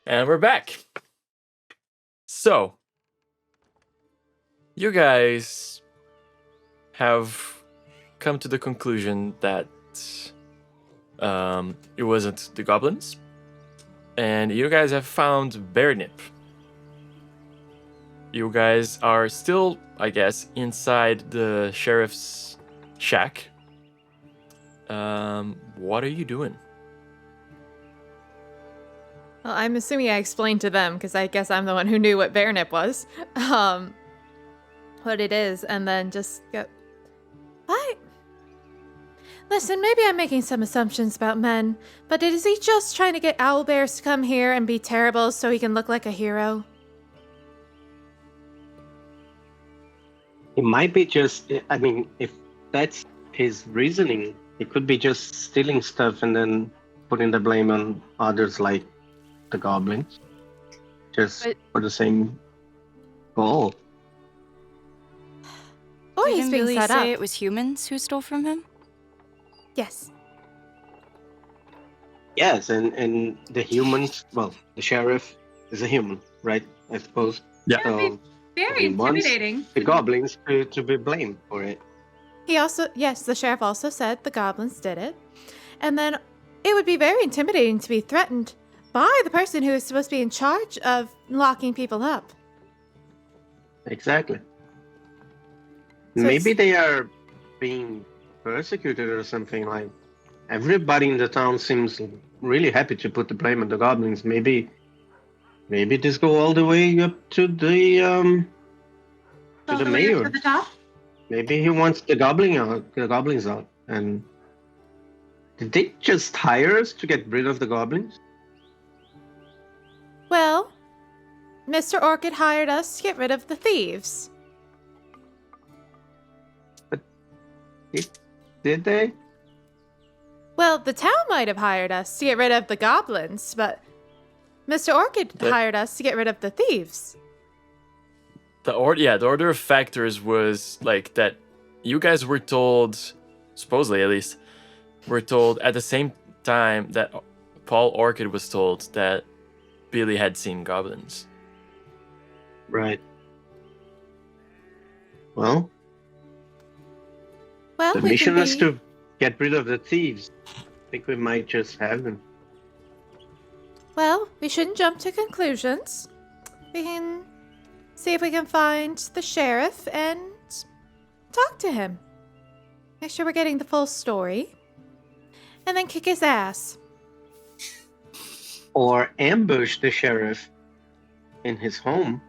And we're back. So, you guys have come to the conclusion that it wasn't the goblins, and you guys have found Bernip. You guys are still, I guess, inside the sheriff's shack. What are you doing? Well, I'm assuming I explained to them, because I guess I'm the one who knew what Bernip was, what it is, and then just go, what? Listen, maybe I'm making some assumptions about men, but is he just trying to get owlbears to come here and be terrible so he can look like a hero? It might be just, I mean, if that's his reasoning, it could be just stealing stuff and then putting the blame on others like the goblins. Just for the same goal. Or he's Didn't being Billy set say up. it was humans who stole from him? Yes. Yes, and the humans, well, the sheriff is a human, right? I suppose. Yeah. So Very he wants intimidating. the goblins to be blamed for it. The sheriff also said the goblins did it. And then it would be very intimidating to be threatened by the person who is supposed to be in charge of locking people up. Exactly. So Maybe they are being persecuted or something. Like everybody in the town seems really happy to put the blame on the goblins. Maybe this go all the way up to the mayor. To the top? Maybe he wants the goblins out. And did they just hire us to get rid of the goblins? Well, Mr. Orchid hired us to get rid of the thieves. Did they? Well, the town might have hired us to get rid of the goblins, but Mr. Orchid hired us to get rid of the thieves. The order of factors was like that. You guys were told, supposedly at least, were told at the same time that Paul Orchid was told that Billy had seen goblins. Right. Well, the we mission can is to get rid of the thieves. I think we might just have them. Well, we shouldn't jump to conclusions. We can see if we can find the sheriff and talk to him. Make sure we're getting the full story. And then kick his ass. Or ambush the sheriff in his home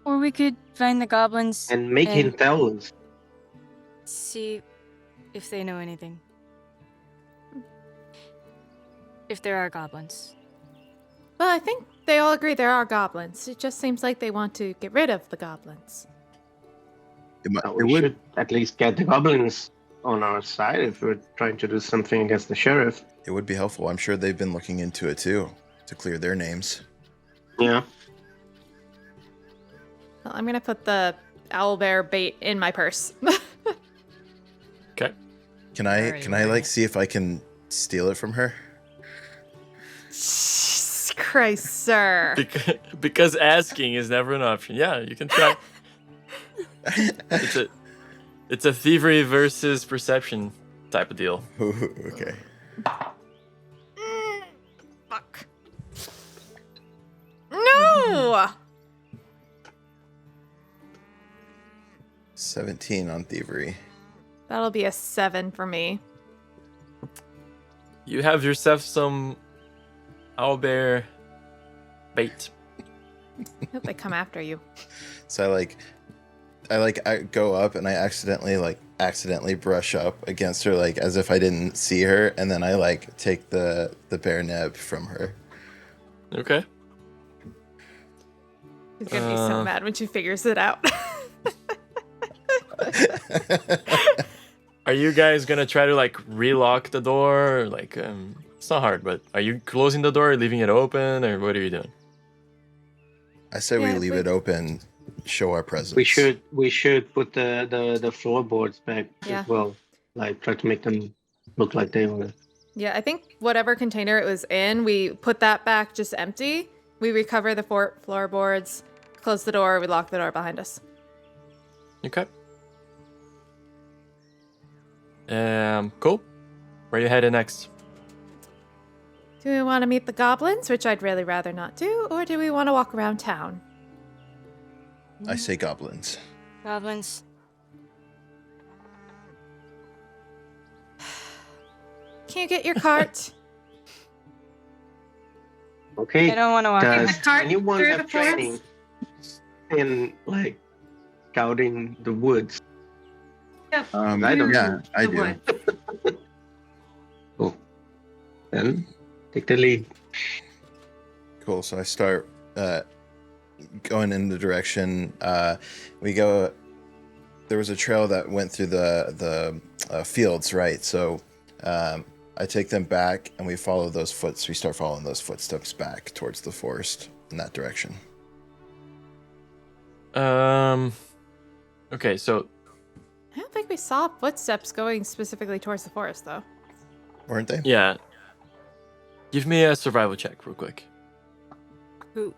Or we could find the goblins and make him tell us. see if they know anything. If there are goblins. Well, I think they all agree there are goblins. It just seems like they want to get rid of the goblins. We should at least get the goblins on our side if we're trying to do something against the sheriff. It would be helpful. I'm sure they've been looking into it too, to clear their names. Yeah. Well, I'm gonna put the owlbear bait in my purse. Okay. Can I like see if I can steal it from her? Jesus Christ, sir. Because asking is never an option. Yeah, you can try. It's a thievery versus perception type of deal. Okay. Fuck. No! 17 on thievery. That'll be a 7 for me. You have yourself some owlbear bait. I hope they come after you. So I go up and I accidentally brush up against her, like as if I didn't see her, and then I like take the bear neb from her. Okay. She's gonna be so mad when she figures it out. Are you guys gonna try to like relock the door? Like, it's not hard, but are you closing the door, leaving it open, or what are you doing? I say we leave it open, show our presence. We should put the floorboards back as well. Like try to make them look like they were Yeah, I think whatever container it was in, we put that back just empty. We recover the floorboards, close the door, we lock the door behind us. Okay. Cool. Where are you headed next? Do we want to meet the goblins, which I'd really rather not do, or do we want to walk around town? I say goblins. Goblins. Can you get your cart? Okay. I don't want to walk in. Does cart anyone through have the forest? training in like scouting the woods? Yep. I don't Yeah, I The do. wood. Cool. Then take the lead. Cool. So I start going in the direction. We go. There was a trail that went through the fields, right? So I take them back, and we follow those We start following those footsteps back towards the forest in that direction. Okay, so I don't think we saw footsteps going specifically towards the forest, though. Weren't they? yeah. Give me a survival check real quick. Who?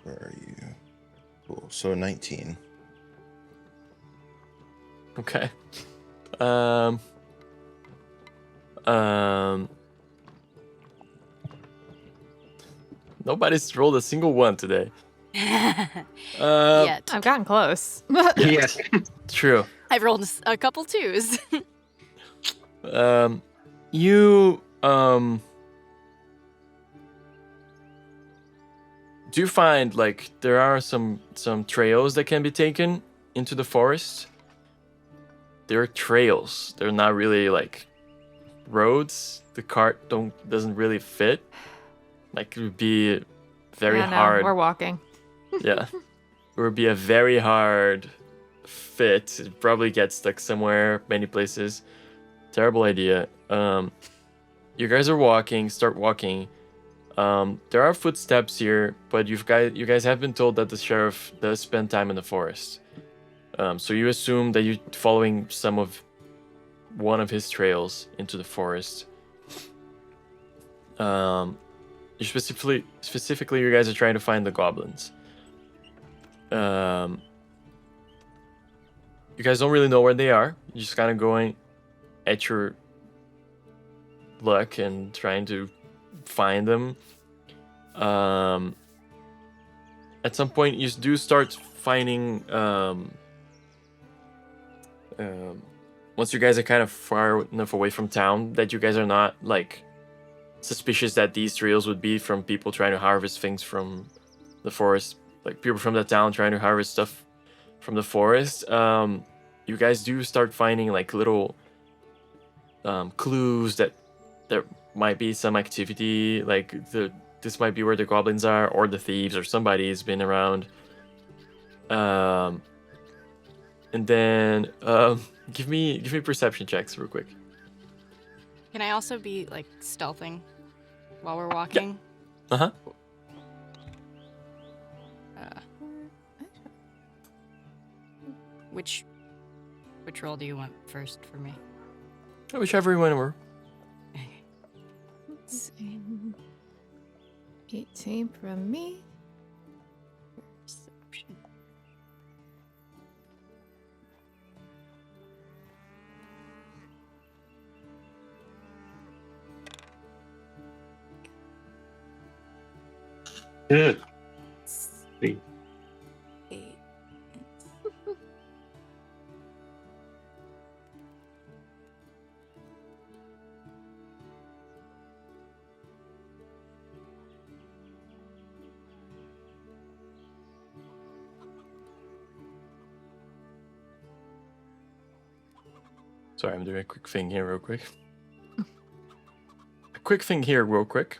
Where are you? Cool. So 19. Okay. Um Nobody's rolled a single one today. Yet. I've gotten close. Yes. True. I've rolled a couple twos. You do you find like there are some trails that can be taken into the forest? They're trails. They're not really like roads. The cart doesn't really fit. Like it would be very Yeah, no, hard. we're walking. Yeah. It would be a very hard fit. It probably gets stuck somewhere, many places. Terrible idea. You guys are walking, start walking. There are footsteps here, but you guys have been told that the sheriff does spend time in the forest. So you assume that you're following one of his trails into the forest. You specifically, you guys are trying to find the goblins. You guys don't really know where they are. You're just kind of going at your luck and trying to find them. At some point, you do start finding. Once you guys are kind of far enough away from town that you guys are not like suspicious that these trails would be from people trying to harvest things from the forest, like people from the town trying to harvest stuff from the forest. You guys do start finding like little clues that there might be some activity, like this might be where the goblins are, or the thieves, or somebody has been around. And then give me perception checks real quick. Can I also be like stealthing while we're walking? Uh-huh. Which roll do you want first for me? Whichever one were. Let's see. 18 from me. Perception. Good. 3. 8. Sorry, I'm doing a quick thing here real quick. A quick thing here real quick.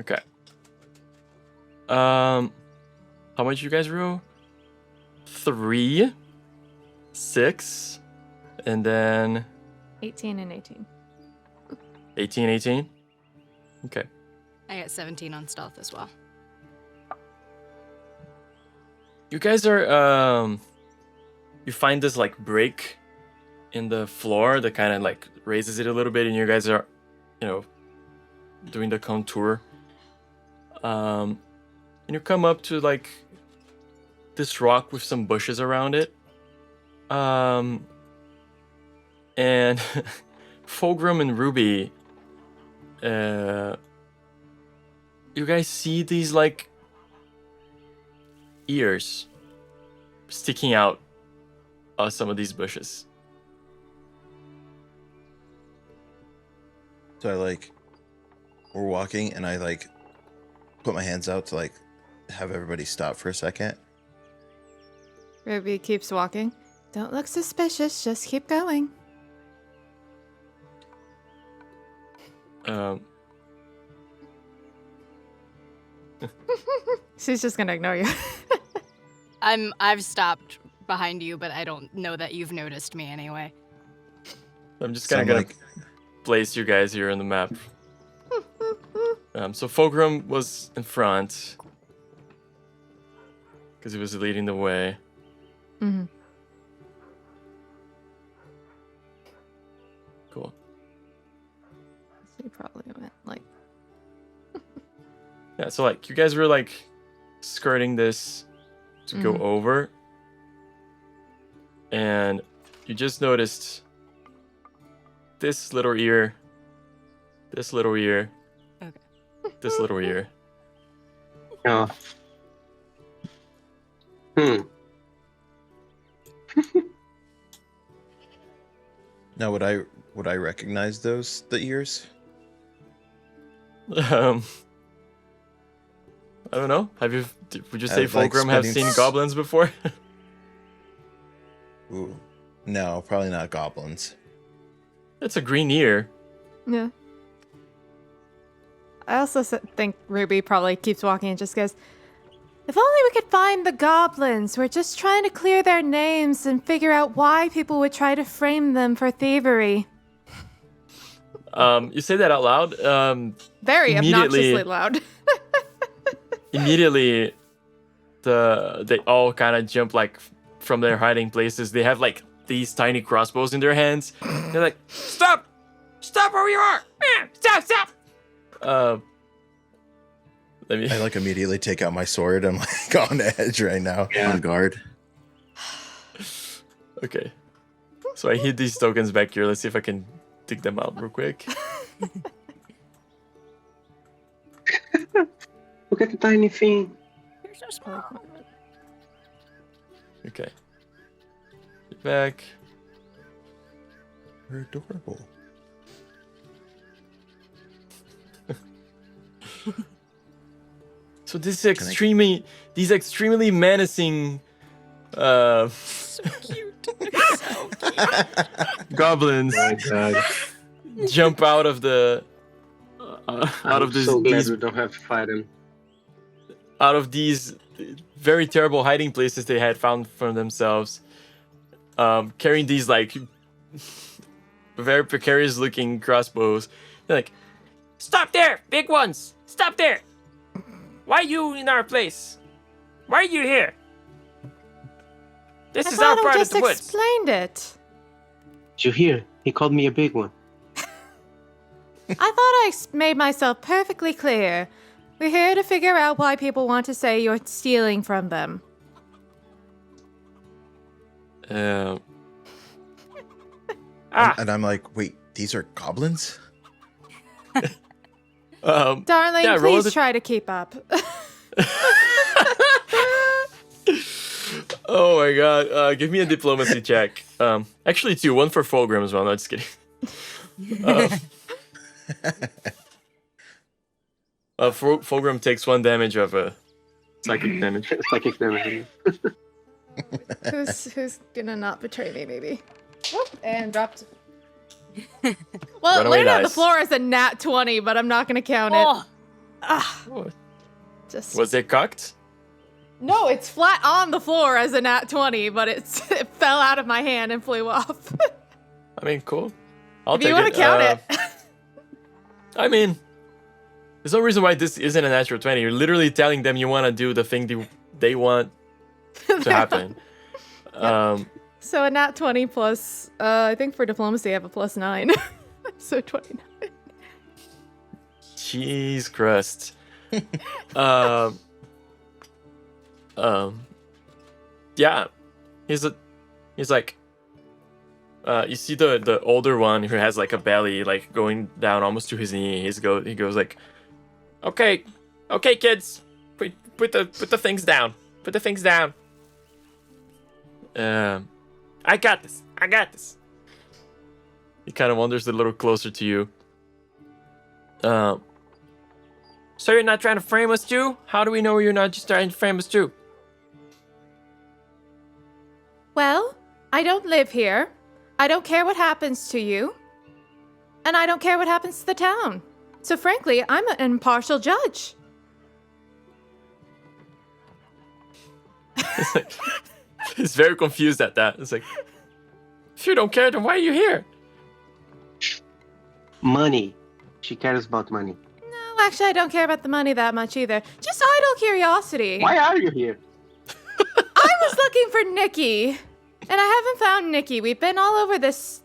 Okay. How much you guys roll? 3, 6, and then 18 and 18. 18. Okay. I got 17 on stealth as well. You guys are you find this like break in the floor that kind of like raises it a little bit, and you guys are, doing the contour. And you come up to like this rock with some bushes around it. And Phogrum and Ruby, you guys see these like ears sticking out of some of these bushes. So we're walking, and I put my hands out to have everybody stop for a second. Ruby keeps walking. Don't look suspicious, just keep going. She's just gonna ignore you. I've stopped behind you, but I don't know that you've noticed me anyway. I'm just kind of gonna place you guys here on the map. So Phogrum was in front because he was leading the way. Mm-hmm. Cool. She probably went Yeah, so you guys were skirting this to go over, and you just noticed this little ear, this little ear, okay, this little ear. Yeah. Now, would I recognize the ears? I don't know. Would you say Like Phogrum have spending seen goblins before? Ooh, no, probably not goblins. It's a green ear. Yeah. I also think Ruby probably keeps walking and just goes, if only we could find the goblins. We're just trying to clear their names and figure out why people would try to frame them for thievery. You say that out loud. Very immediately- obnoxiously loud. Immediately, they all kind of jump from their hiding places. They have these tiny crossbows in their hands. They're like, "Stop! Stop where you are! Stop! Let me. I immediately take out my sword. I'm on edge right now. Yeah. On guard. Okay. So I hid these tokens back here. Let's see if I can dig them out real quick. Look at the tiny thing. Here's no spoiler. Okay. Get back. They're adorable. So these extremely menacing So cute. So cute. goblins Oh my god. jump out of the out of I'm this so glad these we don't have to fight him. out of these very terrible hiding places they had found for themselves, carrying these very precarious looking crossbows. They're like, "Stop there, big ones! Stop there! Why are you in our place? Why are you here? This I is our thought I part of just the woods." explained it. Did you hear? He called me a big one. I thought I made myself perfectly clear. We're here to figure out why people want to say you're stealing from them. And I'm like, wait, these are goblins? Darling, yeah, roll please the- try to keep up. Oh my god! Give me a diplomacy check. Actually, 2. 1 for Phogrum as well. No, just kidding. Phogrum takes 1 damage of psychic damage. Psychic damage. Who's gonna not betray me, maybe? Whoop, and dropped. Run Well, away laid on the dice. floor is a nat 20, but I'm not gonna count it. Oh, Ah, Oh, just was it cocked? no, it's flat on the floor as a nat 20, but it fell out of my hand and flew off. I mean, cool. I'll If take you want it. to count it. I mean, there's no reason why this isn't a natural 20. You're literally telling them you want to do the thing they want to happen. So a nat 20 plus, I think for diplomacy I have a plus 9. So 29. Cheese crust. Yeah. He's like, you see the older one who has like a belly like going down almost to his knee. He goes like, okay, kids, put the things down. Put the things down. I got this. He kind of wanders a little closer to you. So you're not trying to frame us too? How do we know you're not just trying to frame us too? Well, I don't live here. I don't care what happens to you. And I don't care what happens to the town. So frankly, I'm an impartial judge. It's like, he's very confused at that. It's like, if you don't care, then why are you here? Money. She cares about money. No, actually, I don't care about the money that much either. Just idle curiosity. Why are you here? I was looking for Nikki, and I haven't found Nikki. We've been all over this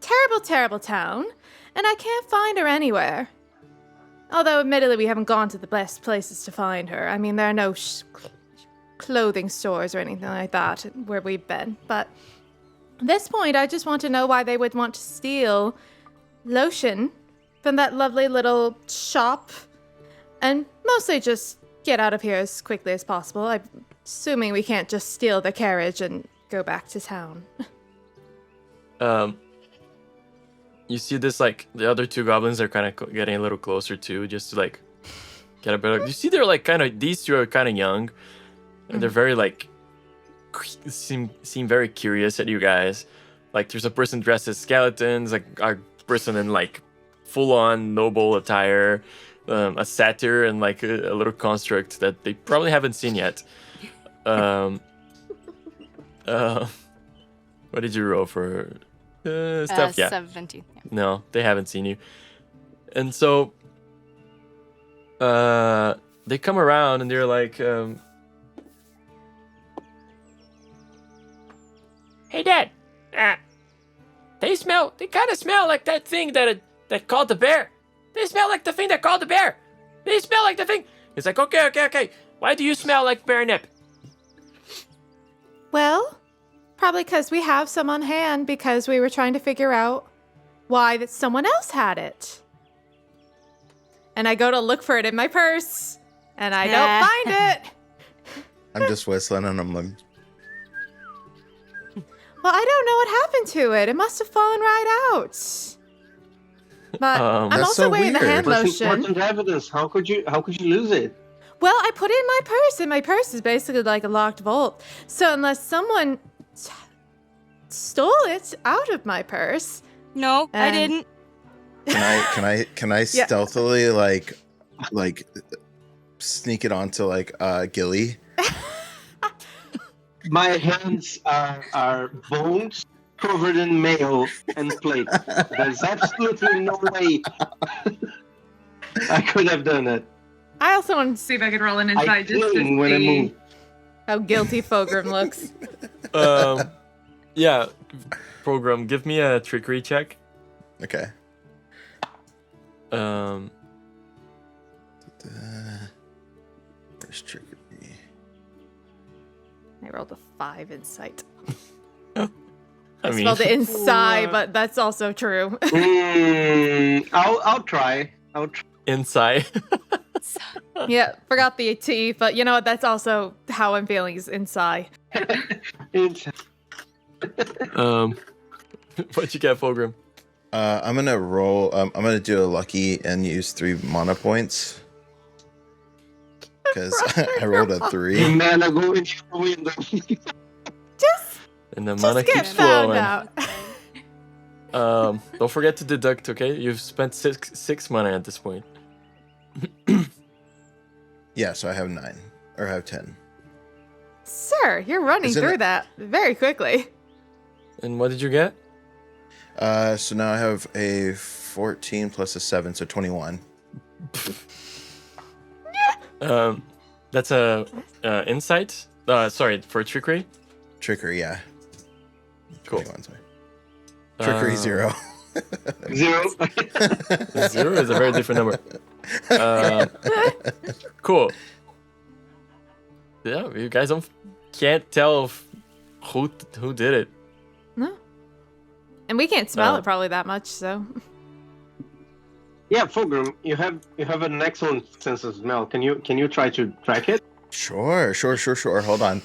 terrible, terrible town, and I can't find her anywhere. Although, admittedly, we haven't gone to the best places to find her. I mean, there are no clothing stores or anything like that where we've been. But at this point, I just want to know why they would want to steal lotion from that lovely little shop, and mostly just get out of here as quickly as possible. I'm assuming we can't just steal the carriage and go back to town. You see this, like, the other two goblins are kind of getting a little closer too, just to, like, get a better... You see they're, like, kind of... These two are kind of young, and they're very, like... Seem very curious at you guys. Like, there's a person dressed as skeletons, like, a person in, like, full-on noble attire, a satyr, and, like, a little construct that they probably haven't seen yet. What did you roll for... stuff? Yeah. 17. Yeah. No, they haven't seen you. And so they come around and they're like, hey Dad, they kind of smell like that thing that called the bear. They smell like the thing that called the bear. They smell like the thing. He's like, okay. Why do you smell like bear nip? Well, probably because we have some on hand because we were trying to figure out why that someone else had it. And I go to look for it in my purse, and I don't find it. I'm just whistling and I'm like, Well, I don't know what happened to it. It must have fallen right out. But I'm That's also so wearing the weird. hand What's lotion. important evidence? How could you lose it? Well, I put it in my purse, and my purse is basically like a locked vault. So unless someone stole it out of my purse, No, I And- didn't. can I Yeah. stealthily like sneak it onto like Gilly? My hands are bones covered in mail and plate. There's absolutely no way I could have done it. I also want to see See if I could roll an I insight just to cling when I see. move. how guilty Phogrum looks. Yeah, Program, give me a trickery check. Okay. First trickery. I rolled a 5 insight. I I mean, spelled it inside, Ooh. but that's also true. I'll try. inside. Yeah, forgot the T, but you know what? That's also how I'm feeling is inside. It's What'd you get, Fulgrim? I'm gonna roll. I'm gonna do a lucky and use 3 mana points because I rolled a 3. man, I go into the window. And the Just mana get keeps found flowing. out. Don't forget to deduct, okay? You've spent six mana at this point. Yeah, so I have 9. Or I have 10. Sir, you're running Isn't through it- that very quickly. And what did you get? So now I have a 14 plus a 7, so 21. That's a insight. Sorry, for trickery. Trickery, yeah. Cool. 21, sorry. Trickery 0. 0. 0 is a very different number. Cool. Yeah, you guys can't tell who did it. No. And we can't smell Uh. it probably that much, so. Yeah, Phogrum, you have an excellent sense of smell. Can you try to track it? Sure. Hold on.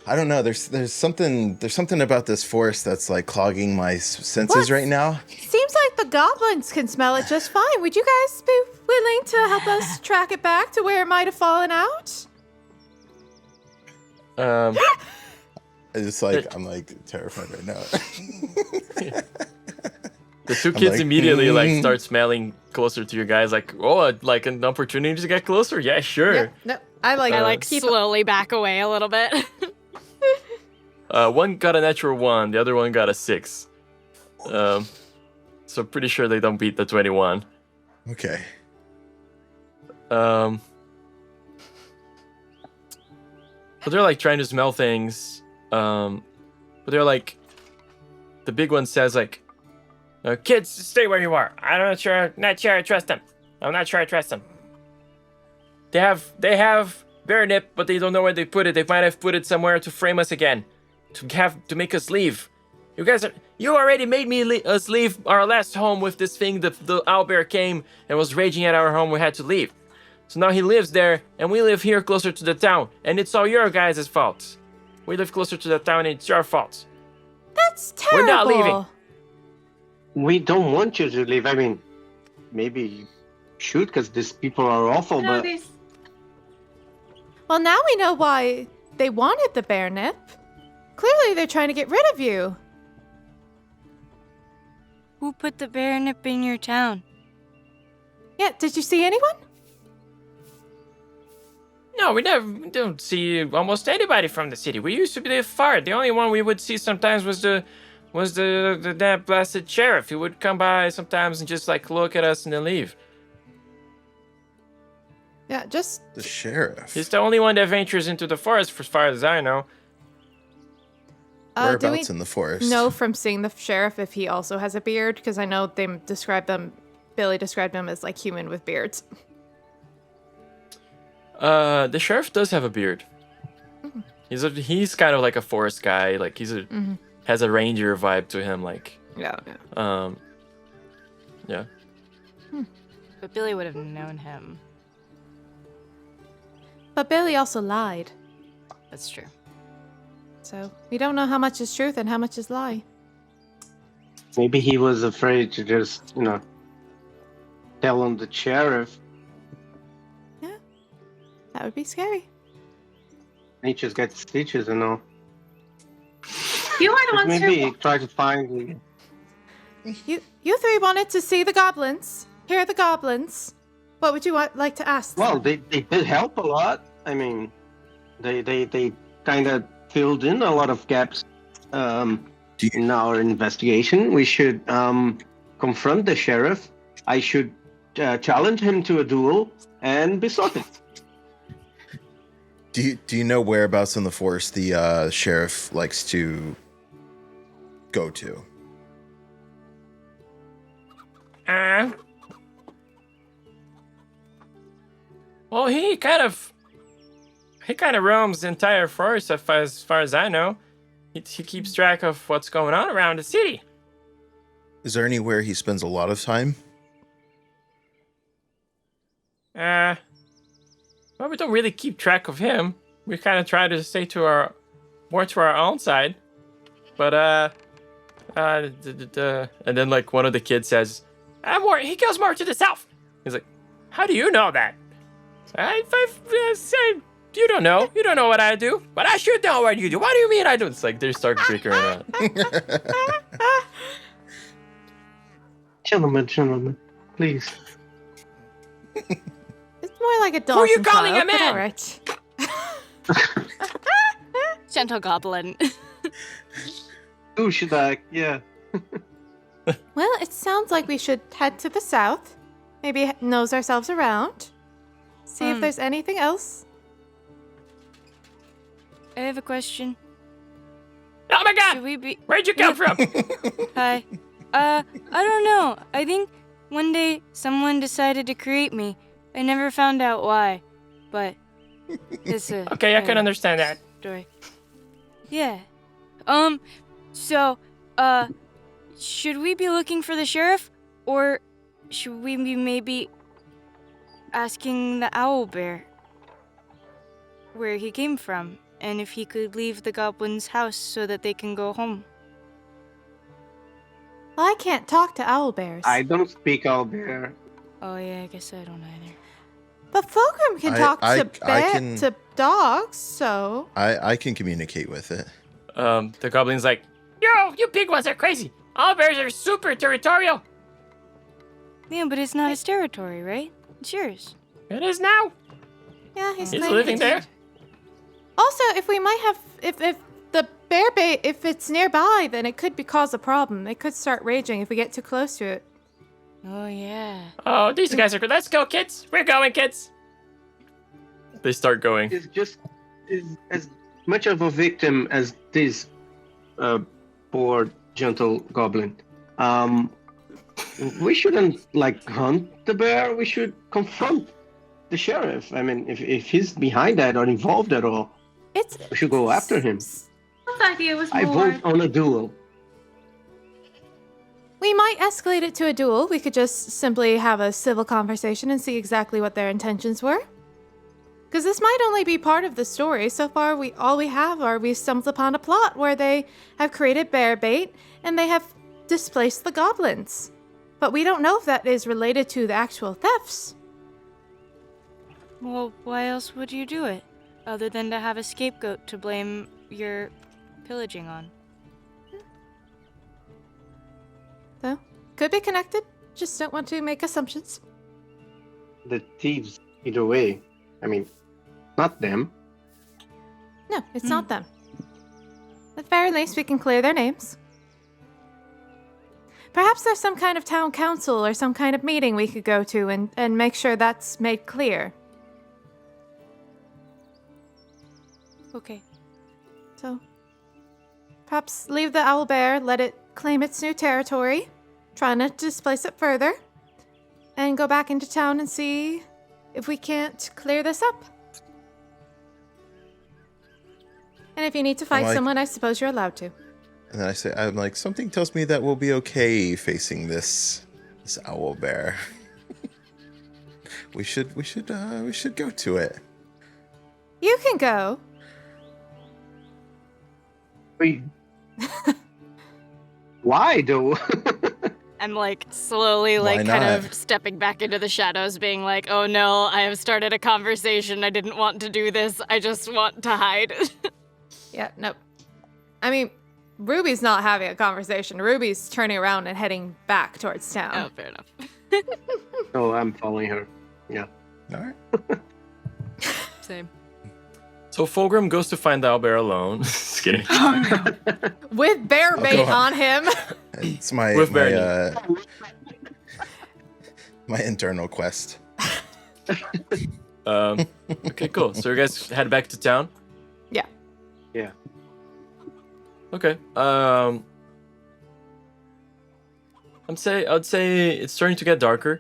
I don't know. There's something about this forest that's like clogging my senses What? right now. Seems like the goblins can smell it just fine. Would you guys be willing to help us track it back to where it might have fallen out? It's like I'm like terrified right now. The two I'm kids like, immediately like start smelling closer to you guys. Like, oh, like an opportunity to get closer. Yeah, sure. Yeah, no, I like. I like keep slowly back away a little bit. One got a natural 1, the other one got a 6. So pretty sure they don't beat the 21. Okay. But they're like trying to smell things. But they're like, the big one says like, kids, stay where you are. Not sure I trust them. I'm not sure I trust them. They have bear nip, but they don't know where they put it. They might have put it somewhere to frame us again, to make us leave. You already made us leave our last home with this thing. The owlbear came and was raging at our home. We had to leave. So now he lives there, and we live here closer to the town, and it's all your guys' fault. We live closer to the town, and it's your fault. That's terrible. We're not leaving. We don't want you to leave. I mean, maybe you should, because these people are awful, No, but these. Well, now we know why they wanted the bear nip. Clearly, they're trying to get rid of you. Who put the bear nip in your town? Yeah, did you see anyone? No, we don't see almost anybody from the city. We used to live far. The only one we would see sometimes was the damn blasted sheriff. He would come by sometimes and just like look at us and then leave. Yeah, just The sheriff. He's the only one that ventures into the forest, as far as I know. do we Whereabouts in the forest? know from seeing the sheriff if he also has a beard? Because I know Billy described him as like human with beards. The sheriff does have a beard. He's kind of like a forest guy. Like has a ranger vibe to him. Like Yeah. yeah. But Billy would have known him. But Billy also lied. That's true. So we don't know how much is truth and how much is lie. maybe he was afraid to just, tell on the sheriff. That would be scary. And he just gets stitches and all. You are the But ones maybe who. try to find. You three wanted to see the goblins. Hear the goblins. What would you like to ask them? Well, they did help a lot. I mean, they kind of filled in a lot of gaps in our investigation. We should confront the sheriff. I should challenge him to a duel and be sorted. Do you know whereabouts in the forest the sheriff likes to go to? Well, he kind of roams the entire forest as far as I know. He keeps track of what's going on around the city. Is there anywhere he spends a lot of time? Well, we don't really keep track of him. We kind of try to stay more to our own side. But and then like one of the kids says, he goes more to the south. He's like, how do you know that? You don't know. You don't know what I do. But I should know what you do. What do you mean I do? It's like they start bickering out. Gentlemen, please. It's more like a dog. Who are you calling a man? All right. Gentle goblin. Ooh, should I? Yeah. Well, it sounds like we should head to the south. Maybe nose ourselves around. See if there's anything else. I have a question. Oh my god! Should we be... Where'd you come from? Hi. I don't know. I think one day someone decided to create me. I never found out why. But it's a... Okay, I can understand that. Story. Yeah. So, should we be looking for the sheriff? Or should we be maybe asking the owl bear where he came from? And if he could leave the goblin's house so that they can go home? Well, I can't talk to owlbears. I don't speak owlbear. Oh yeah, I guess I don't either. But Phogrum can talk to dogs, so... I can communicate with it. The goblin's like, yo, you big ones are crazy. All bears are super territorial. Yeah, but it's not his territory, right? It's yours. It is now. Yeah, he's He's claiming living it. there. Also, if we might have... If the bear bait, if it's nearby, then it could cause a problem. It could start raging if we get too close to it. Oh yeah. Oh, these guys are good. Let's go, kids. We're going, kids. They start going. Is just is as much of a victim as this poor gentle goblin. We shouldn't hunt the bear. We should confront the sheriff. I mean, if he's behind that or involved at all, we should go after him. This idea was I more. vote on a duel. We might escalate it to a duel. We could just simply have a civil conversation and see exactly what their intentions were. Because this might only be part of the story. So far, all we have are we stumbled upon a plot where they have created bear bait and they have displaced the goblins. But we don't know if that is related to the actual thefts. Well, why else would you do it? Other than to have a scapegoat to blame your pillaging on. So, could be connected. Just don't want to make assumptions. The thieves, either way. I mean, not them. No, it's not them. At the very least, we can clear their names. Perhaps there's some kind of town council or some kind of meeting we could go to and make sure that's made clear. Okay. So, perhaps leave the owlbear, let it claim its new territory, try not to displace it further, and go back into town and see if we can't clear this up. And if you need to fight someone, I suppose you're allowed to. And then I'm like, something tells me that we'll be okay facing this owl bear. we should go to it. You can go. Wait. Why though? I'm slowly Why kind not? of stepping back into the shadows, being like, oh no, I have started a conversation. I didn't want to do this. I just want to hide. Yeah, nope. I mean, Ruby's not having a conversation. Ruby's turning around and heading back towards town. Oh, fair enough. No, I'm following her. Yeah. All right. Same. So Phogrum goes to find the owlbear alone. Just kidding. With bear bait go on him. It's my With my internal quest. Okay, cool. So you guys head back to town? Yeah. Yeah. Okay. I'd say it's starting to get darker.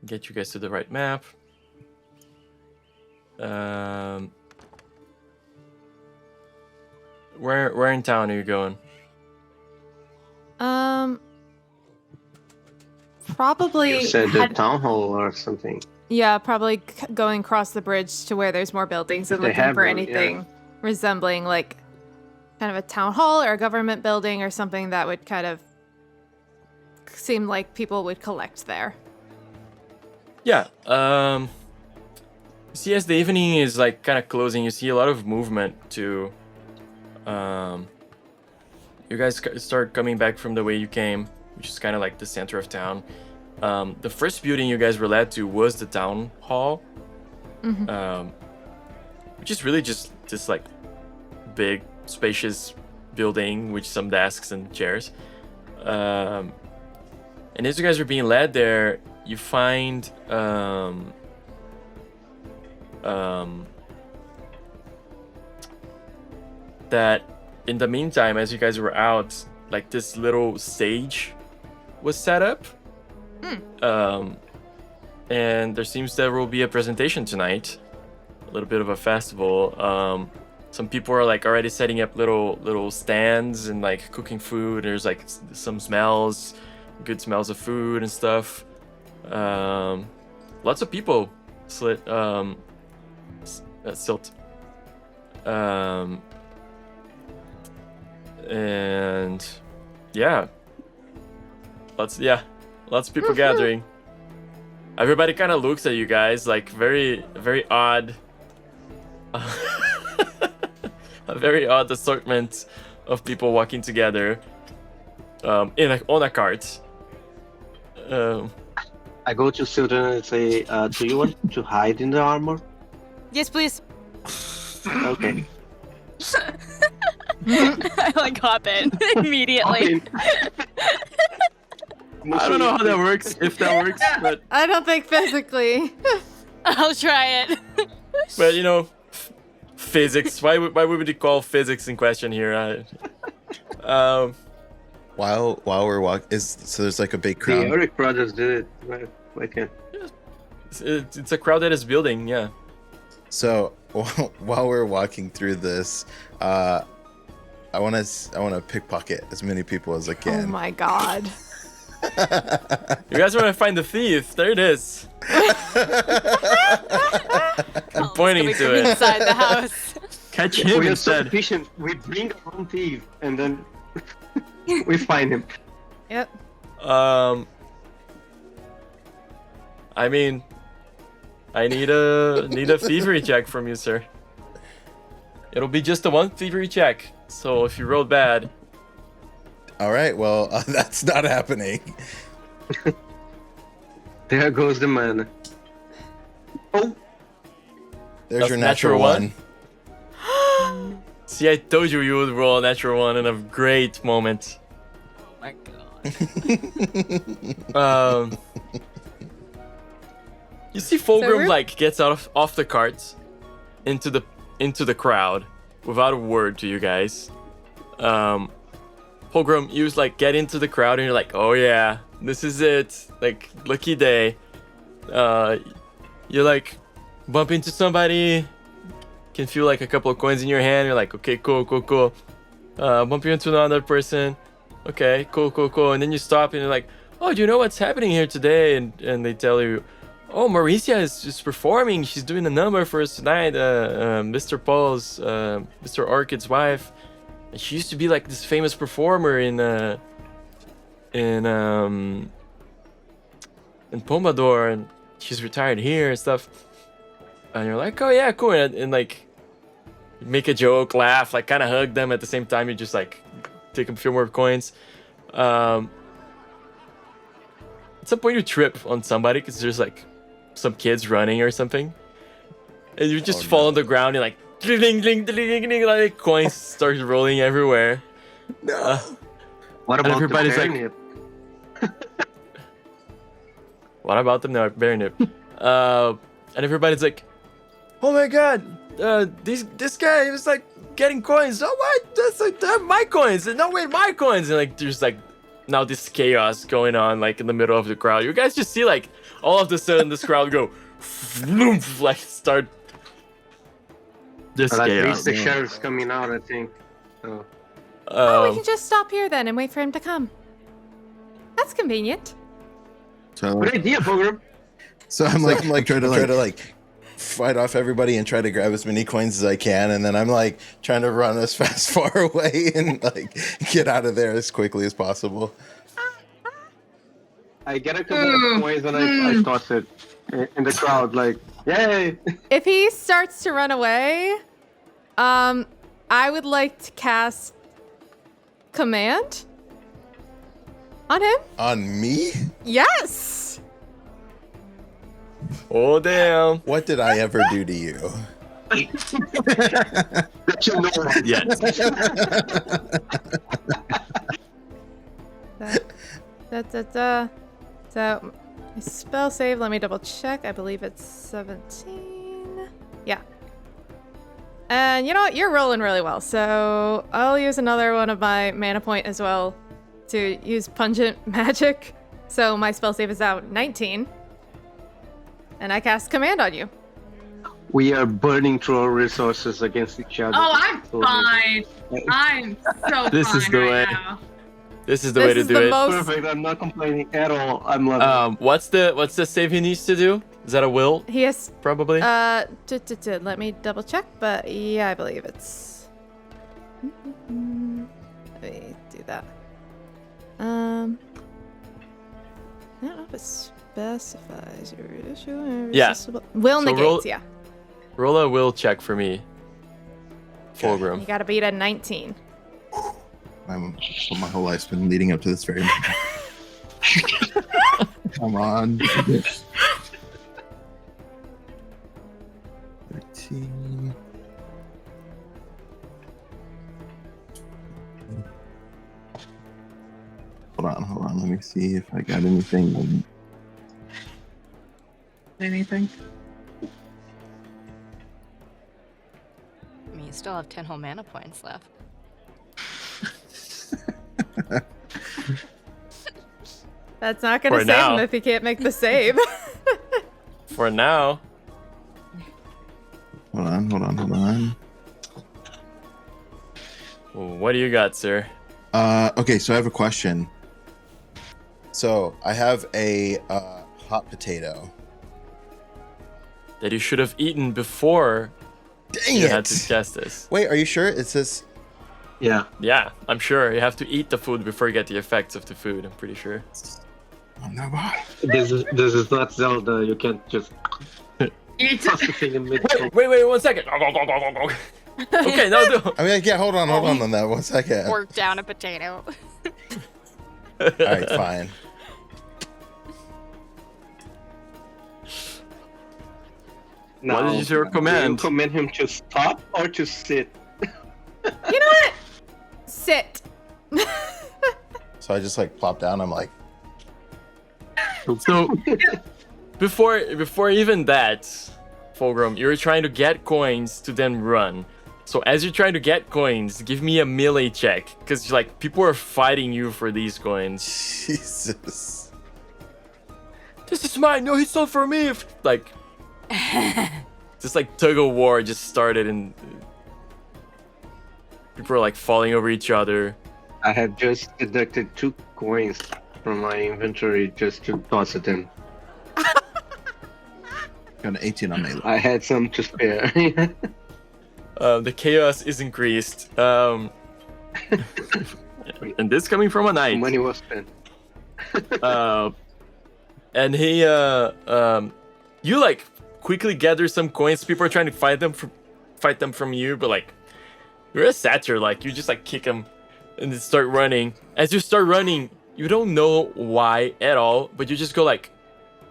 Get you guys to the right map. Where in town are you going? Probably. You said the town hall or something. Yeah, probably going across the bridge to where there's more buildings and They looking have for one, anything resembling kind of a town hall or a government building or something that would kind of seem like people would collect there. Yeah. You see, as the evening is kind of closing, you see a lot of movement to you guys start coming back from the way you came, which is kind of like the center of town. The first building you guys were led to was the town hall, which is really just this like big, spacious building with some desks and chairs. And as you guys are being led there, you find that in the meantime, as you guys were out, like this little stage was set up. And there seems there will be a presentation tonight, a little bit of a festival. Some people are like already setting up little stands and like cooking food. There's like some smells, good smells of food and stuff. Lots of people silt. And yeah, lots of people gathering. Everybody kind of looks at you guys like very odd. A very odd assortment of people walking together on a cart. I go to Silton and say, do you want to hide in the armor? Yes, please. Okay. I like hop in immediately. I don't know how that works, if that works, but I don't think physically. I'll try it. but you know, physics. Why would we call physics in question here? While we're walking, so there's like a big The crowd. Eric brothers did it. Why can't? It's a crowd that is building. Yeah. So while we're walking through this, I want to pickpocket as many people as I Oh can. my god. You guys want to find the thief? There it is. I'm pointing to it. Inside the house. Catch him We are so instead. efficient. We bring our own thief and then we find him. Yep. I mean, I need a thievery check from you, sir. It'll be just a one thievery check. So if you rolled bad, All right, well, that's not happening. There goes the man. Oh, There's That's your natural natural one. one. see, I told you would roll a natural one in a great moment. Oh my god. You see, Phogrum we're- like gets off the cart into the crowd without a word to you guys. Phogrum, you just like get into the crowd and you're like, oh yeah, this is it. Like, lucky day. You like bump into somebody, can feel like a couple of coins in your hand. You're like, okay, cool. Bump into another person. Okay, cool. And then you stop and you're like, oh, do you know what's happening here today? And they tell you, oh, Mauricia is performing. She's doing a number for us tonight. Mr. Paul's, Mr. Orchid's wife. And she used to be like this famous performer in Pompadour, and she's retired here and stuff. And you're like, oh yeah, cool. And like, you make a joke, laugh, like kind of hug them at the same time. You just like take a few more coins. At some point you trip on somebody because there's like some kids running or something, and you just fall on the ground. You're like, ding, ding, ding, ding, ding, like coins start rolling everywhere. No. what about everybody's the like- like... What about them now, Baronip? And everybody's like, oh my god, this guy was like getting coins. Oh what? That's like my coins. No wait, my coins. And like there's like now this chaos going on like in the middle of the crowd. You guys just see like all of a sudden this crowd go like start this But at chaos. least the sheriff's coming out, I think. So. Oh, we can just stop here then and wait for him to come. That's convenient. So, Good idea, Phogrum. so I'm like trying to fight off everybody and try to grab as many coins as I can, and then I'm like trying to run as fast far away and like get out of there as quickly as possible. I get a couple of coins and I toss it in the crowd, like, yay! If he starts to run away, I would like to cast command on him? On me? Yes! Oh damn. What did I ever do to you? That you know of. Yes. So, my spell save, let me double check. I believe it's 17. Yeah. And you know what? You're rolling really well. So, I'll use another one of my mana point as well to use pungent magic. So, my spell save is out 19. And I cast command on you. We are burning through our resources against each other. Oh, I'm fine. I'm so This fine is the right way. now. This is the way to do it. Perfect. I'm not complaining at all. I'm loving it. What's the save he needs to do? Is that a will? He has Probably. let me double check, but yeah, I believe it's. Let me do that. I don't know if it specifies your issue. Yeah. Will So negates, roll- yeah. Roll a will check for me. Phogrum. You gotta beat a 19. My whole life's been leading up to this very moment. Come on. 13. Hold on. Let me see if I got anything. Anything? I mean, you still have 10 whole mana points left. That's not gonna For save now. him if he can't make the save. For now. Hold on. What do you got, sir? Okay, so I have a question. So I have a hot potato. That you should have eaten before Dang you it! had to cast this. Wait, are you sure? It says Yeah. Yeah, I'm sure. You have to eat the food before you get the effects of the food, I'm pretty sure. oh, no, why? This is not Zelda. You can't just It's toss the thing in mid. Wait, 1 second. Okay, no, do. I mean, yeah, hold on that 1 second. Work down a potato. All right, fine. Now, What is your do you command? command him to stop or to sit? You know what? Sit. So I just like plop down. I'm like, So, before even that, Phogrum, you're trying to get coins to then run. So as you're trying to get coins, give me a melee check, because like people are fighting you for these coins. Jesus. This is mine. No, it's not for me. Like, just like tug of war just started, and people are like falling over each other. I had just deducted 2 coins from my inventory just to toss at him. Got an 18 on my. I had some to spare. The chaos is increased. And this coming from a knight. Money was spent. And he you like quickly gather some coins. People are trying to fight them from you, but like you're a satyr, like you just like kick them and then start running. As you start running, you don't know why at all, but you just go like,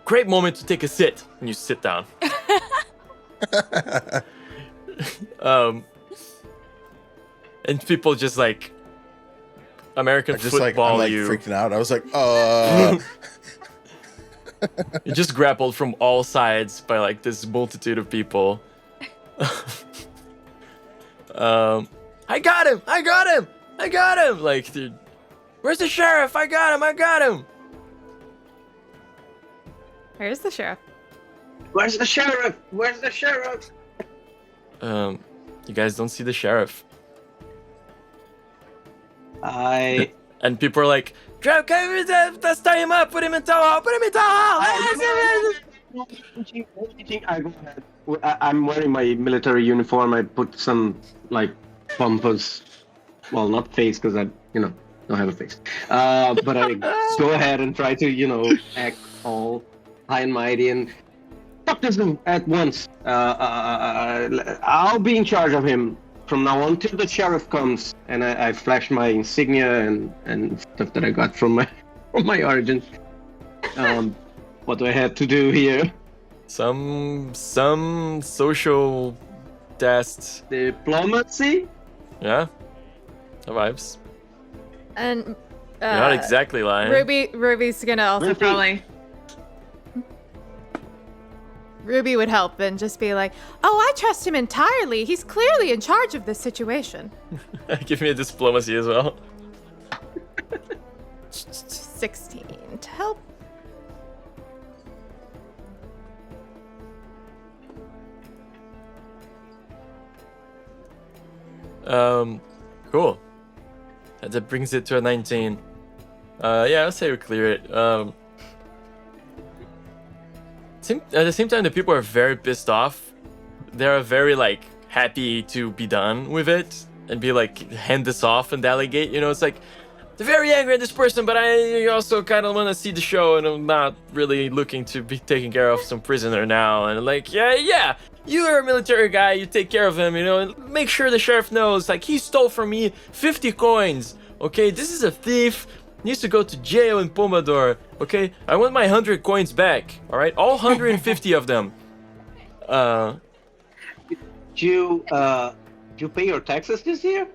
great moment to take a sit, and you sit down. And people just like American Just like football I'm like you. freaking out. I was like, You just grappled from all sides by like this multitude of people. I got him! Like, dude, where's the sheriff? I got him! Where's the sheriff? Where's the sheriff? Where's the sheriff? You guys don't see the sheriff. And people are like, let's tie him up, put him in tow hall. I go ahead. I'm wearing my military uniform. I put some like pompous, well, not face because I, don't have a face. But I go ahead and try to, act all high and mighty and stop this at once. I'll be in charge of him. from now on till the sheriff comes, and I flash my insignia and stuff that I got from my origin. What do I have to do here? Some social tests. Diplomacy? Yeah. Survives. And You're not exactly lying. Ruby's gonna also Ruby. Probably. Ruby would help and just be like, "Oh, I trust him entirely. He's clearly in charge of this situation." Give me a diplomacy as well. 16 to help. Cool. That brings it to a 19. Yeah, I'll say we clear it. At the same time, the people are very pissed off. They're very like happy to be done with it and be like hand this off and delegate. You know, it's like they're very angry at this person, but I also kind of want to see the show, and I'm not really looking to be taking care of some prisoner now. And like, yeah, you're a military guy, you take care of him, you know, and make sure the sheriff knows, like, he stole from me 50 coins. Okay, this is a thief. Needs to go to jail in Pomador. Okay, I want my 100 coins back. All right, all 150 of them. Do you pay your taxes this year?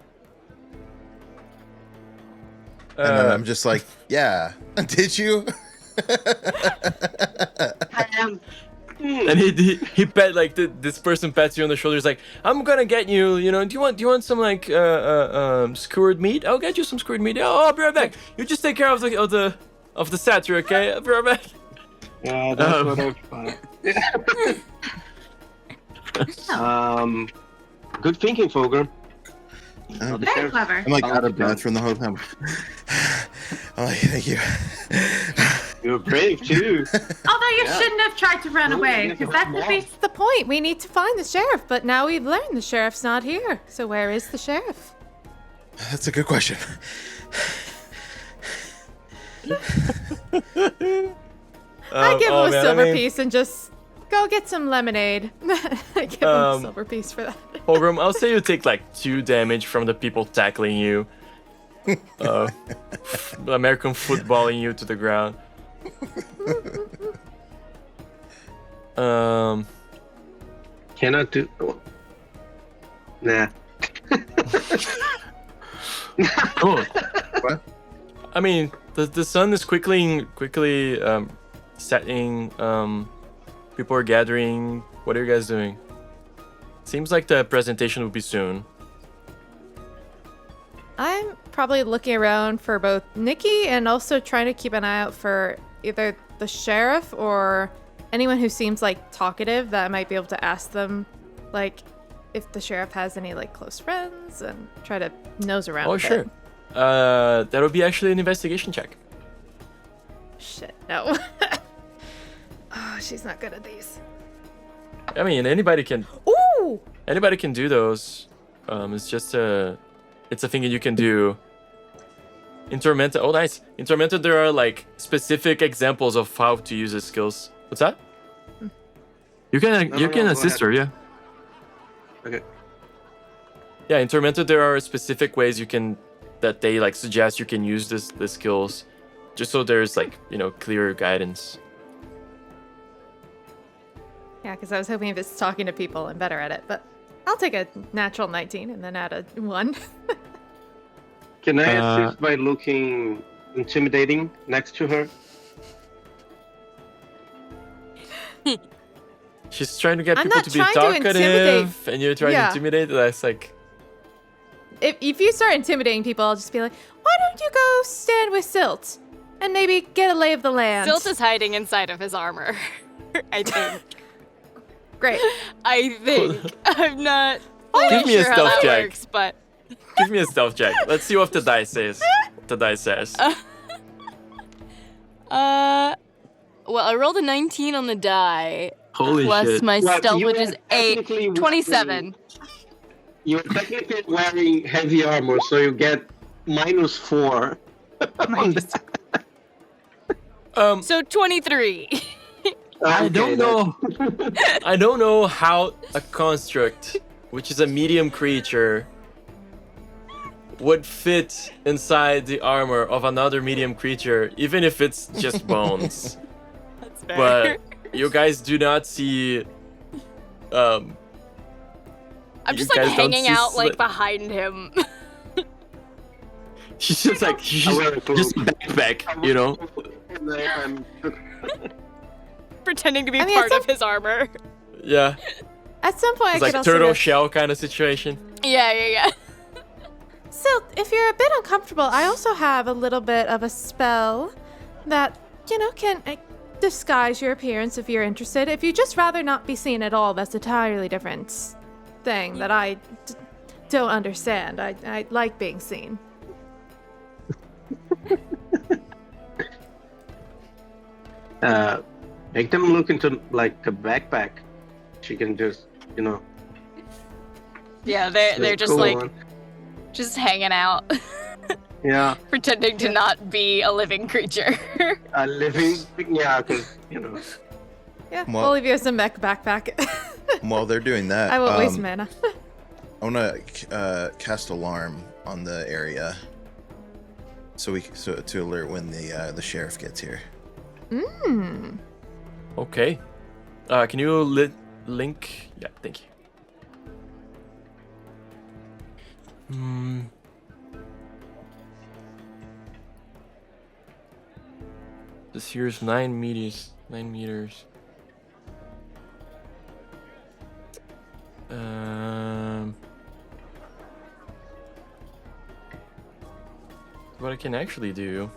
And then I'm just like, yeah. Did you? And he pet like this person pats you on the shoulder. He's like, I'm gonna get you. You know, do you want some like skewered meat? I'll get you some skewered meat. Oh, I'll be right back. You just take care of the satire, okay? I'll be right back. Yeah, that's what I thought. Good thinking, Phogrum. Very clever. I'm like out of breath from the whole time. I'm like, thank you. You're brave too. Although you shouldn't have tried to run away, because that could be. That's the point. We need to find the sheriff, but now we've learned the sheriff's not here. So where is the sheriff? That's a good question. I give him a silver piece and just go get some lemonade. I give him a silver piece for that. Phogrum, I'll say you take like 2 damage from the people tackling you. American footballing you to the ground. Cannot do. Nah. Cool. What? I mean, the sun is quickly setting. People are gathering. What are you guys doing? Seems like the presentation will be soon. I'm probably looking around for both Nikki and also trying to keep an eye out for either the sheriff or anyone who seems like talkative that I might be able to ask them, like, if the sheriff has any like close friends, and try to nose around. Oh, a bit. sure. That would be actually an investigation check. Shit, no. Oh, she's not good at these. I mean, anybody can Ooh! do those. It's just it's a thing that you can do. In Tormenta, oh nice. In Tormenta, there are like specific examples of how to use the skills. What's that? You can go assist ahead. her, yeah. Okay. Yeah, in Tormenta, there are specific ways that they like suggest you can use the skills, just so there's like, you know, clear guidance. Yeah, because I was hoping if it's talking to people, I'm better at it, but I'll take a natural 19 and then add a 1. Can I assist by looking intimidating next to her? She's trying to get I'm people not to be trying to talkative, intimidate. and you're trying to intimidate. That's like, If you start intimidating people, I'll just be like, why don't you go stand with Silt and maybe get a lay of the land? Silt is hiding inside of his armor. I think. Great. I think. I'm not Give me a sure how stealth that check. works, but give me a stealth check. Let's see what the dice says. The dice says. well, I rolled a 19 on the die. Holy plus shit. my Well, stealth, you which are is technically 8. 27. You're technically wearing heavy armor, so you get -4 on that. So 23. I Okay, don't know. I don't know how a construct which is a medium creature, would fit inside the armor of another medium creature, even if it's just bones. That's fair. But you guys do not see. I'm you just like guys don't hanging see out like behind him. She's just like just back, you know. Pretending to be I mean, part it's of his armor. Yeah, At some point, it's I like could also turtle go- shell kind of situation. Yeah. So, if you're a bit uncomfortable, I also have a little bit of a spell that, can disguise your appearance if you're interested. If you just rather not be seen at all, that's an entirely different thing that I don't understand. I like being seen. Make them look into like a backpack. She can just, Yeah, they're just cool like one. just hanging out, Yeah, pretending to not be a living creature. a living, yeah, because Yeah, Well- we'll leave you some mech backpack. While they're doing that, I won't waste mana. I want to cast alarm on the area, so to alert when the sheriff gets here. Okay. Can you link? Yeah, thank you. This here's 9 meters. 9 meters. What I can actually do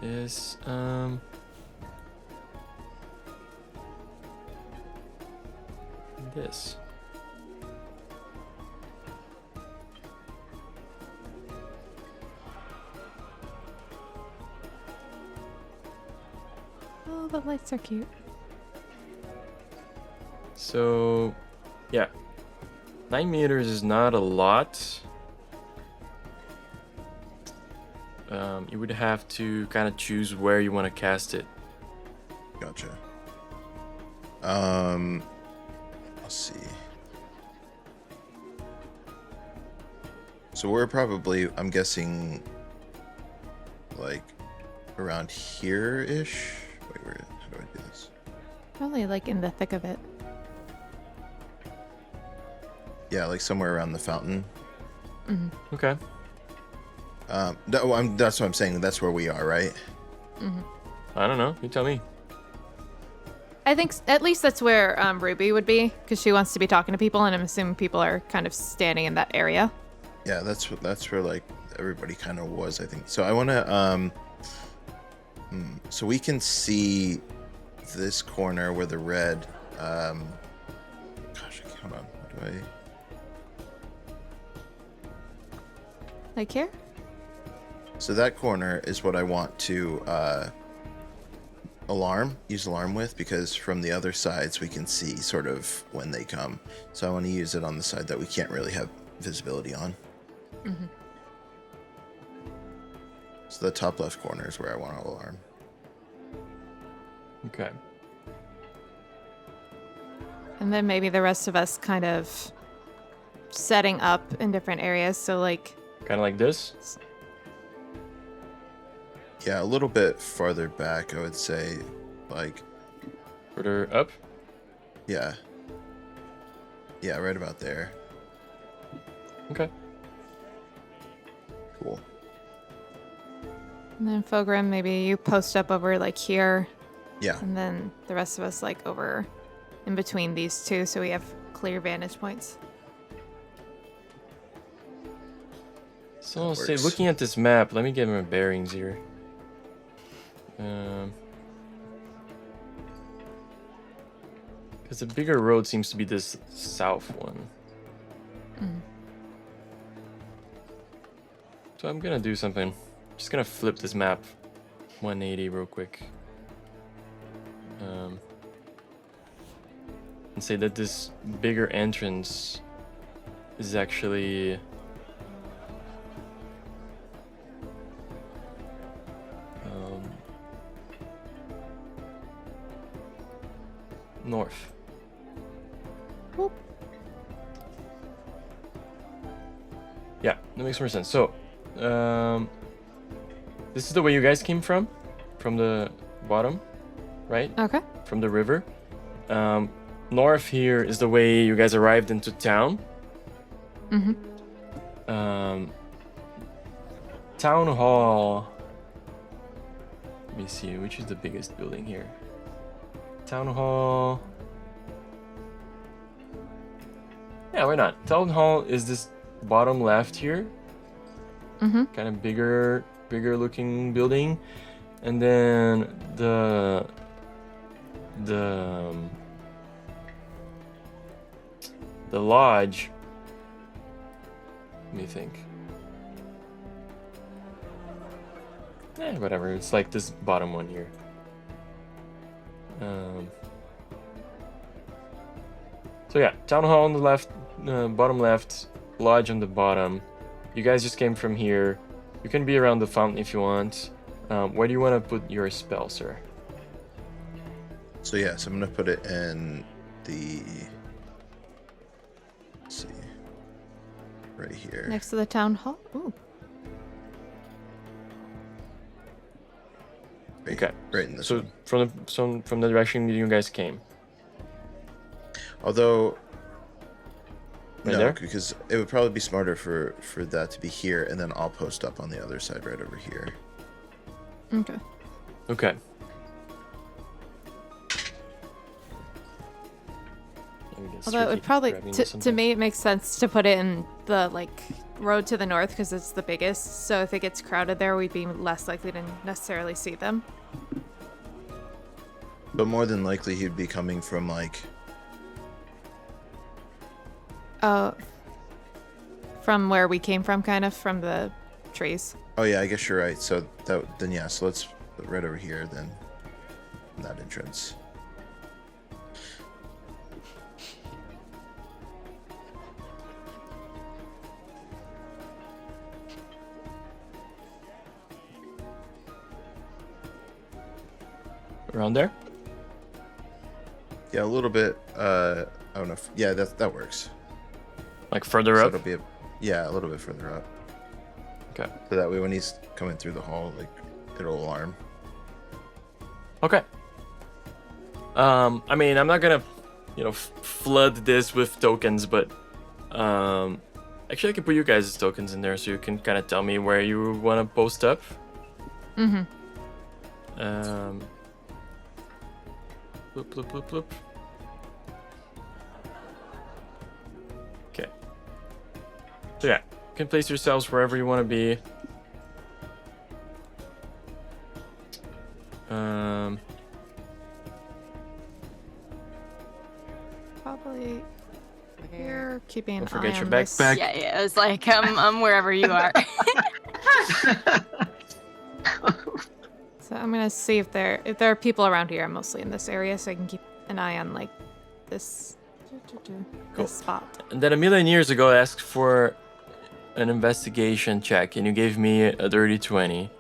is this. Oh, the lights are cute. So, yeah. 9 meters is not a lot. You would have to kind of choose where you want to cast it. Gotcha. Let's see. So we're probably, I'm guessing, like around here-ish. Wait, how do I do this? Probably like in the thick of it. Yeah, like somewhere around the fountain. Okay. That's what I'm saying. That's where we are, right? I don't know. You tell me. I think at least that's where Ruby would be, because she wants to be talking to people, and I'm assuming people are kind of standing in that area. Yeah, that's where like everybody kind of was, I think. So I want to so we can see this corner where the red gosh, hold on. How do I Like here? So that corner is what I want to use alarm with, because from the other sides we can see sort of when they come. So I want to use it on the side that we can't really have visibility on. So the top left corner is where I want to alarm. Okay. And then maybe the rest of us kind of setting up in different areas. So like, Kind of like this. Yeah, a little bit farther back, I would say. Like, Further up. yeah. Yeah, right about there. Okay. Cool. and then Phogrum, maybe you post up over like here, Yeah. and then the rest of us like over in between these two, so we have clear vantage points. So I'll That say, works. looking at this map, let me get my bearings here. Because the bigger road seems to be this south one. So I'm gonna do something. Just gonna flip this map 180 real quick. And say that this bigger entrance is actually north. Whoop. Yeah, that makes more sense. So, this is the way you guys came from the bottom, right? Okay. From the river. North here is the way you guys arrived into town. Mm-hmm. Town hall. Let me see, which is the biggest building here? Town hall. Yeah, why not? Town hall is this bottom left here. Mm-hmm. Kind of bigger looking building, and then the lodge. Let me think. Whatever. It's like this bottom one here. So yeah, town hall on the left, bottom left, lodge on the bottom. You guys just came from here. You can be around the fountain if you want. Where do you want to put your spell, sir? So yeah, so I'm gonna put it in the. Let's see. Right here. Next to the town hall. Ooh. Right, Okay. Right in this So one. from the direction you guys came. Although. Right No, there? because it would probably be smarter for that to be here, and then I'll post up on the other side right over here. Okay. Okay. Although it would probably, to me, it makes sense to put it in the road to the north because it's the biggest. So if it gets crowded there, we'd be less likely to necessarily see them. But more than likely, he'd be coming from From where we came from, kind of from the trees. Oh yeah, I guess you're right. So so let's put right over here then. That entrance. Around there? Yeah, a little bit. I don't know. Yeah, that works. Like further So up? it'll be a little bit further up. Okay. So that way, when he's coming through the hall, it'll alarm. Okay. I mean, I'm not gonna, flood this with tokens, but actually, I can put you guys' tokens in there so you can kind of tell me where you want to post up. Mm-hmm. Bloop, bloop, bloop, bloop. Okay. So yeah, you can place yourselves wherever you want to be. Probably here, keeping an Don't forget eye your on this. backpack. Yeah, I was like, I'm wherever you are. So I'm gonna see if there are people around here. I'm mostly in this area, so I can keep an eye on this Cool. this spot. And then a million years ago, I asked for an investigation check, and you gave me a dirty 20.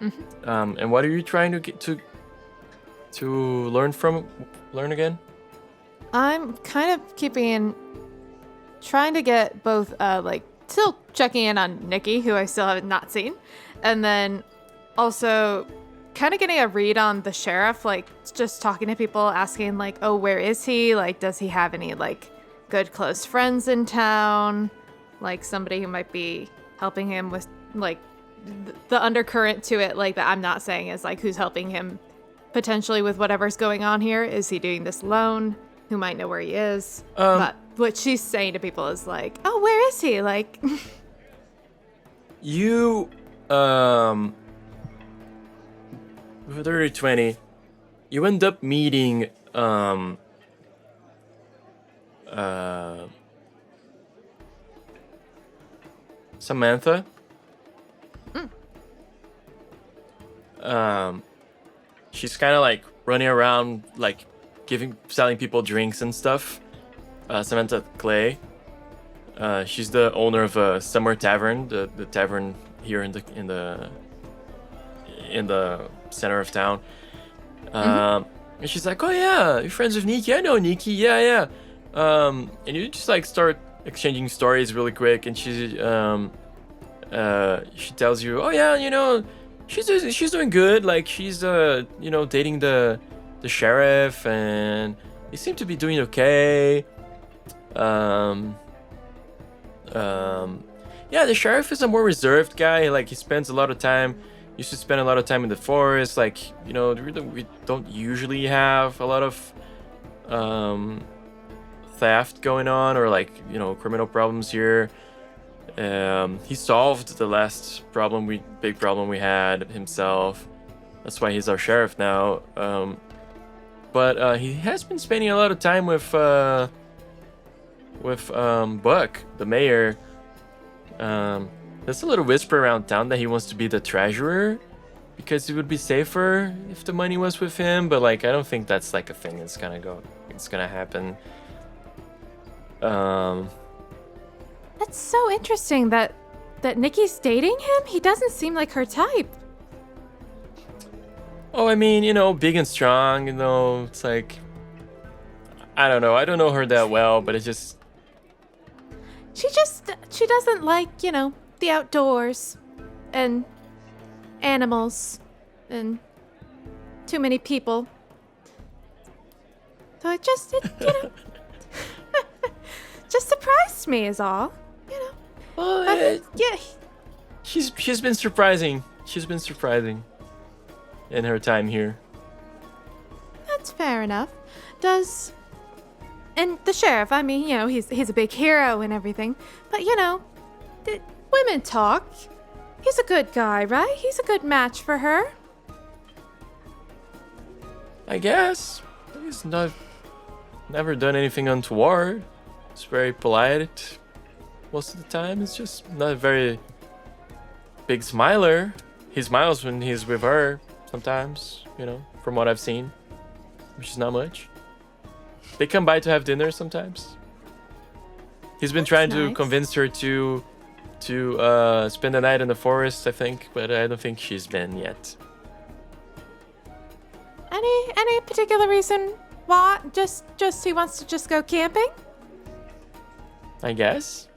Mm-hmm. And what are you trying to get to learn again? I'm kind of trying to get both still checking in on Nikki, who I still have not seen, and then also kind of getting a read on the sheriff, just talking to people, asking oh, where is he? Does he have any good close friends in town? Somebody who might be helping him with the undercurrent to it, that I'm not saying is who's helping him potentially with whatever's going on here. Is he doing this alone? Who might know where he is? But what she's saying to people is oh, where is he? You with a dirty 20, you end up meeting Samantha. She's kind of running around selling people drinks and stuff. Samantha Clay. She's the owner of Summer Tavern, the tavern here in the center of town. And she's like, oh yeah, you're friends with Nikki? I know Nikki, yeah. And you just like start exchanging stories really quick, and she tells you, oh yeah, you know, she's doing good, like she's you know, dating the sheriff, and they seem to be doing okay. Yeah, the sheriff is a more reserved guy. Like, he spends a lot of time, used to spend a lot of time in the forest. Like, you know, we don't usually have a lot of theft going on, or like, you know, criminal problems here. He solved the last big problem we had himself. That's why he's our sheriff now. But he has been spending a lot of time with Buck, the mayor. There's a little whisper around town that he wants to be the treasurer because it would be safer if the money was with him, but like I don't think that's like a thing that's gonna happen. That's so interesting that Nikki's dating him. He doesn't seem like her type. Oh, I mean, you know, big and strong, you know, it's like, I don't know. I don't know her that well, but it's just... She doesn't like, you know, the outdoors and animals and too many people. So it you know, just surprised me is all, you know. Well, Yeah. She's been surprising. She's been surprising in her time here. That's fair enough. And the sheriff, I mean, you know, he's a big hero and everything, but you know, women talk. He's a good guy, right? He's a good match for her. I guess. He's never done anything untoward. He's very polite most of the time. He's just not a very big smiler. He smiles when he's with her sometimes, you know, from what I've seen, which is not much. They come by to have dinner sometimes. He's been trying to convince her to spend the night in the forest, I think, but I don't think she's been yet. Any particular reason why? Just he wants to just go camping? I guess.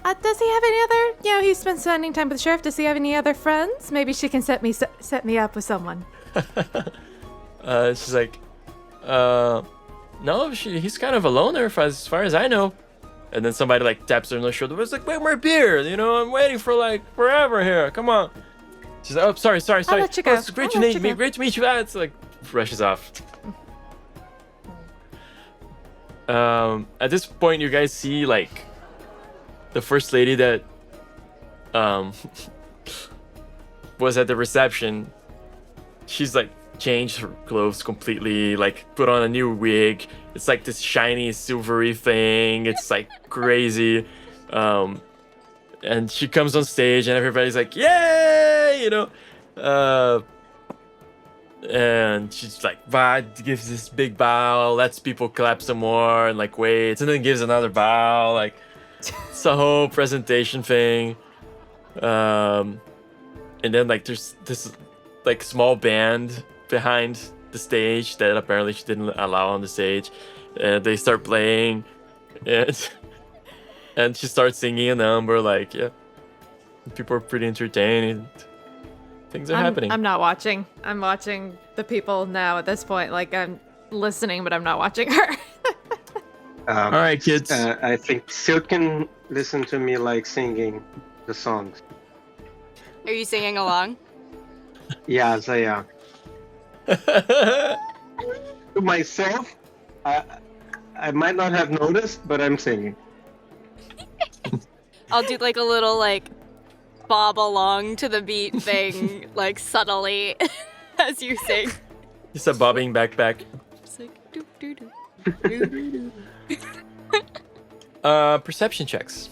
Does he have any other? You know, he's been spending time with the sheriff. Does he have any other friends? Maybe she can set me up with someone. She's like, no, he's kind of a loner as far as I know. And then somebody like taps her on the shoulder. It's like, wait, more beer. You know, I'm waiting for like forever here. Come on. She's like, oh, sorry. I'll let you go. Oh, it's great to meet you. It's like rushes off. At this point, you guys see like the first lady that was at the reception. She's like changed her clothes completely, like put on a new wig. It's like this shiny silvery thing. It's like crazy. And she comes on stage and everybody's like, yay, you know. And she's like, gives this big bow, lets people clap some more, and like waits, and then gives another bow. Like, it's a whole presentation thing. And then like there's this like small band behind the stage that apparently she didn't allow on the stage. And they start playing, and she starts singing a number. Like, yeah, people are pretty entertained. Things are happening. I'm not watching. I'm watching the people now at this point. Like, I'm listening, but I'm not watching her. All right, kids. I think Silk can listen to me like singing the songs. Are you singing along? Yes, I am. To myself, I might not have noticed, but I'm singing. I'll do like a little like bob along to the beat thing, like subtly as you sing. Just a bobbing backpack. Just like doo doo doo. Doo doo doo. Perception checks.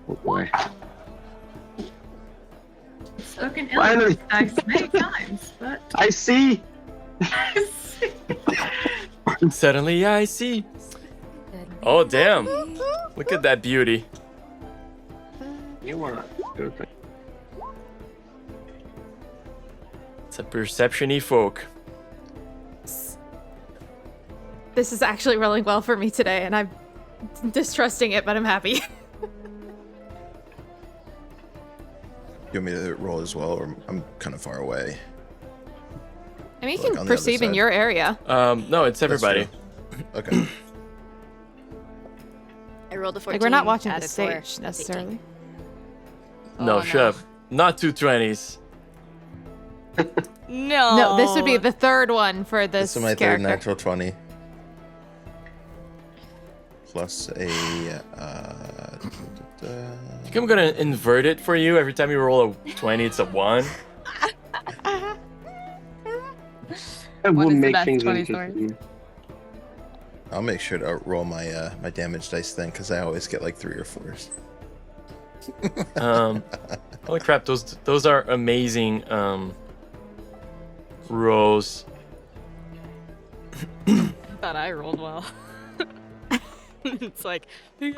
Oh boy. Spoken Finally. ill many times, but I see. Suddenly I see. Oh, damn. Look at that beauty. You are perfect. a perception-y folk. This is actually rolling well for me today, and I'm distrusting it, but I'm happy. You want me to roll as well, or I'm kind of far away? I mean, you Like can on the other perceive in side. your area. No, it's That's everybody. true. Okay. I rolled a 14. Like, we're not watching the added 4. stage, That's 18. necessarily. No, Oh, shut up. Not 2 20s. No. No, this would be the third one for this This is my character. third natural 20. Plus a. I think I'm gonna invert it for you. Every time you roll a 20, it's a 1. That What would is the make best things 20 interesting. I'll make sure to roll my my damage dice then, because I always get like 3 or 4s. Holy crap, those are amazing rolls. Thought I rolled well. It's like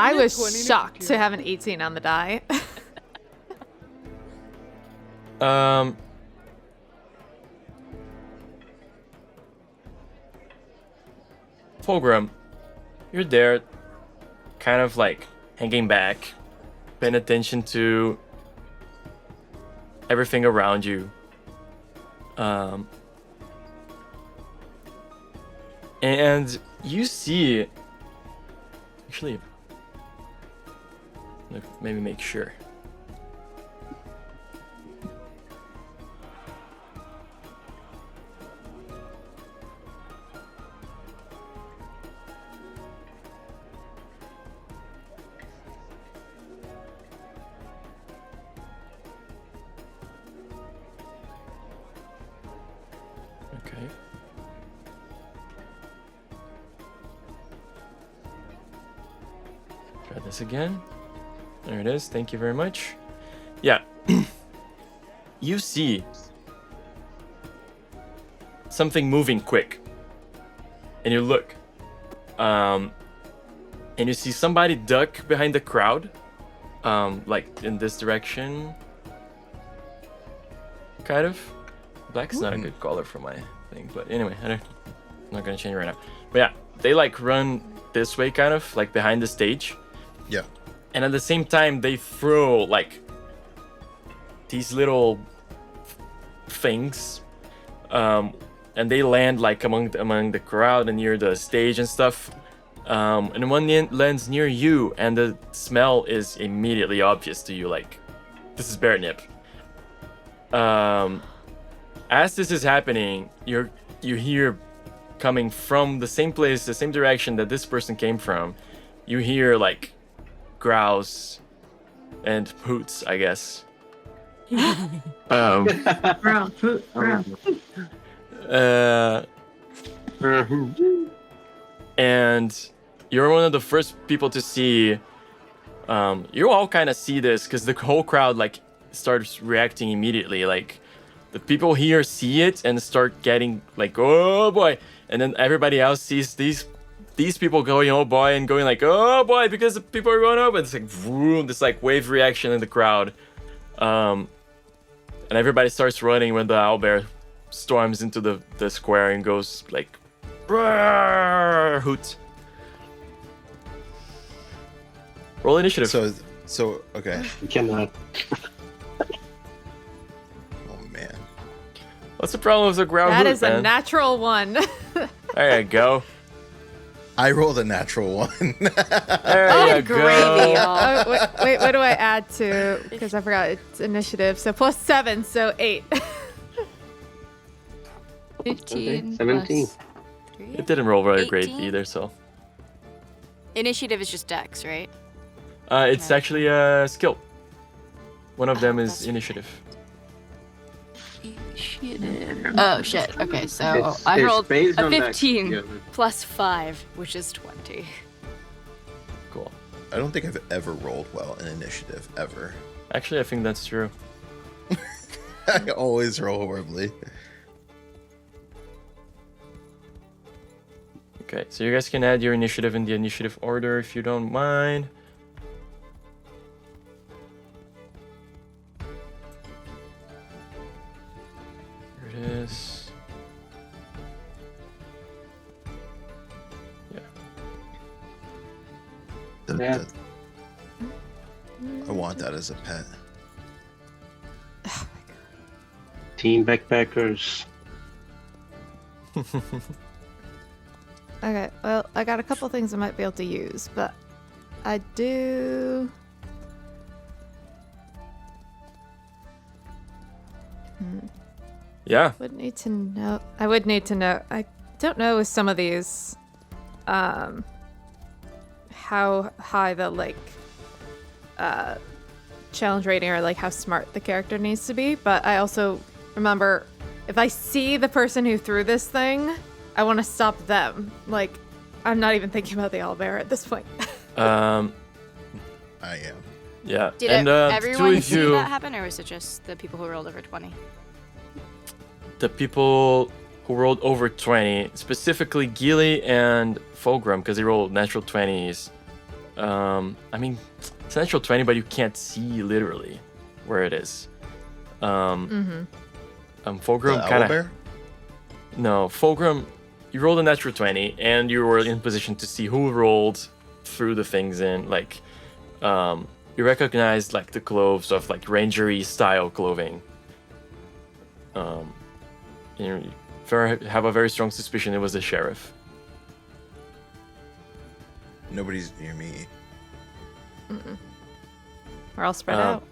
I was shocked to have an 18 on the die. Phogrum, you're there, kind of like hanging back, paying attention to everything around you. And you see, actually, look, maybe make sure. Okay. Try this again. There it is. Thank you very much. Yeah. You see something moving quick. And you look. And you see somebody duck behind the crowd. Like in this direction. Kind of. Black's not a good color for my thing, but anyway, I'm not gonna change it right now. But yeah, they like run this way, kind of like behind the stage, Yeah. and at the same time they throw like these little things, and they land like among the crowd and near the stage and stuff. And one lands near you, and the smell is immediately obvious to you. Like, this is bear nip. As this is happening, you hear coming from the same place, the same direction that this person came from. You hear like growls and hoots, I guess. Bro, bro. And you're one of the first people to see. You all kind of see this because the whole crowd like starts reacting immediately. Like, the people here see it and start getting like, oh boy, and then everybody else sees these people going, oh boy, and going like, oh boy, because the people are going up, and it's like vroom, this like wave reaction in the crowd, and everybody starts running when the owlbear storms into the square and goes like, hoot. Roll initiative. So okay. You cannot. Oh man. What's the problem with the ground That hoot, is man? a natural one. There you go. I rolled a natural 1. There you Gravy. go. Oh, wait, what do I add to? Because I forgot it's initiative. So plus 7, so 8. 15. 17. plus 3. It didn't roll very great 18? either, so. Initiative is just dex, right? It's Okay. actually a skill. One of them is that's initiative. Oh shit. Okay, so It's- I it's rolled based a on that 15 skill. plus 5, which is 20. Cool. I don't think I've ever rolled well in initiative ever. Actually, I think that's true. I always roll horribly. Okay, so you guys can add your initiative in the initiative order if you don't mind. Here it Yeah. I want that as a pet. Team backpackers. Okay, well, I got a couple things I might be able to use, but I do. Yeah. Would need to know. I would need to know. I don't know with some of these, how high the challenge rating or like how smart the character needs to be. But I also remember if I see the person who threw this thing, I want to stop them. Like, I'm not even thinking about the owlbear at this point. I am. Yeah. Did and two everyone of see you, that happen, or was it just the people who rolled over 20? the people who rolled over 20, specifically Gilly and Phogrum, because they rolled natural 20s. I mean, it's natural 20, but you can't see literally where it is. Phogrum The kind of. owlbear? No, Phogrum, you rolled a natural 20, and you were in position to see who rolled through the things in, like, you recognized, like, the clothes of, like, rangery style clothing. You have a very strong suspicion it was the sheriff. Nobody's near me. We're all spread Um, out.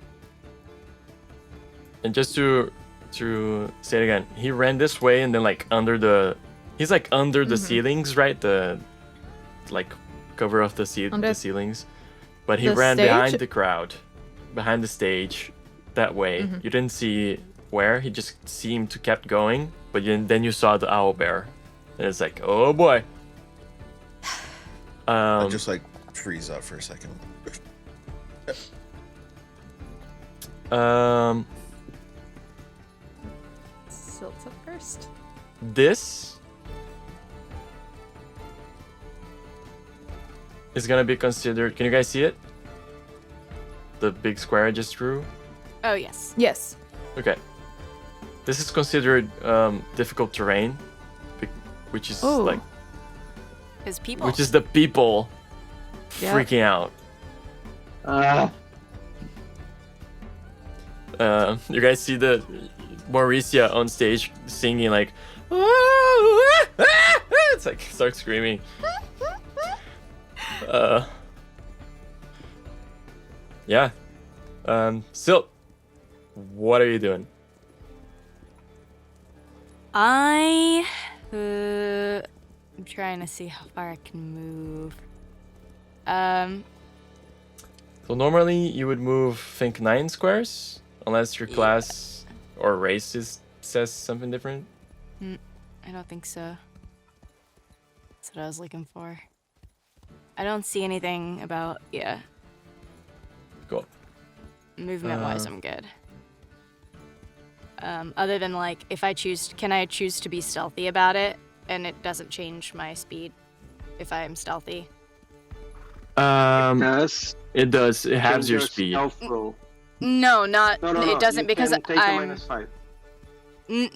And just to say it again, he ran this way and then like under the ceilings, right? The like cover of the Under ceilings. But he the ran stage? behind the crowd, behind the stage, that way. You didn't see where, he just seemed to kept going, but then you saw the owlbear. And it's like, oh boy. I'll just like freeze up for a second. Silt's up first. This is gonna be considered. Can you guys see it? The big square I just drew? Oh, yes. Yes. Okay. This is considered difficult terrain, which is Oh. like, His people. which is the people Yeah. freaking out. You guys see the Mauricia on stage singing like, it's like starts screaming. Yeah. Silt, what are you doing? I'm trying to see how far I can move. So normally you would move, think 9 squares, unless your class or race says something different. I don't think so. That's what I was looking for. I don't see anything about, Cool. movement-wise, I'm good. Other than, like, can I choose to be stealthy about it, and it doesn't change my speed if I am stealthy? Does It does. It halves your speed. Stealth roll. No, No, it doesn't, you because can take a I'm... -5.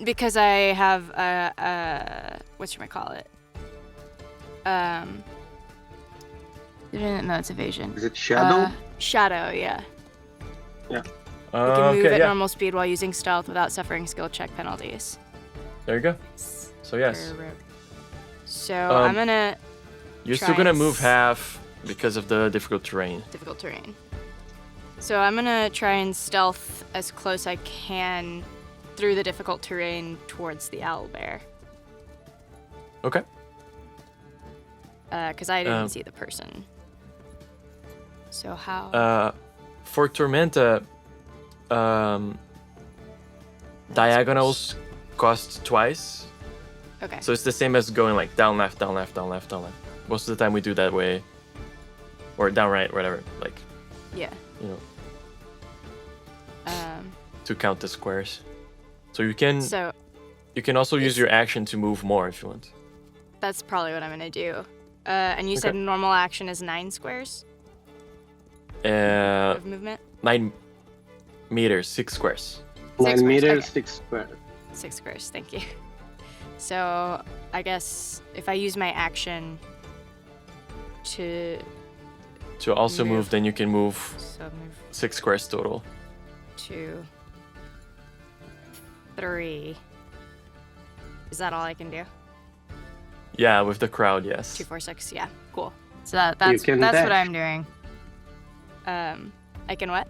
Because I have whatchamacallit? No, it's evasion. Is it shadow? Shadow, yeah. Yeah. You can move Okay, at yeah. normal speed while using stealth without suffering skill check penalties. There you go. So yes, So I'm gonna you're try still gonna and move half because of the difficult terrain. difficult terrain. So I'm gonna try and stealth as close I can through the difficult terrain towards the owlbear. Okay. Because I didn't see the person. So how? For Tormenta, diagonals cost twice. Okay. So it's the same as going like down left, down left, down left, down left. Most of the time we do that way. Or down right, whatever. Like, Yeah. you know, to count the squares. So you can also use your action to move more if you want. That's probably what I'm gonna do. And you said normal action is 9 squares of movement? 9 meters, 6 squares. 9 squares, meters, okay. 6 square. 6 squares, thank you. So I guess if I use my action to to also move, Move. then you can move So move 6 squares total. 2, 3. Is that all I can do? Yeah, with the crowd, yes. 2, 4, 6. Yeah, cool. So that's can what dash. I'm doing. I can what?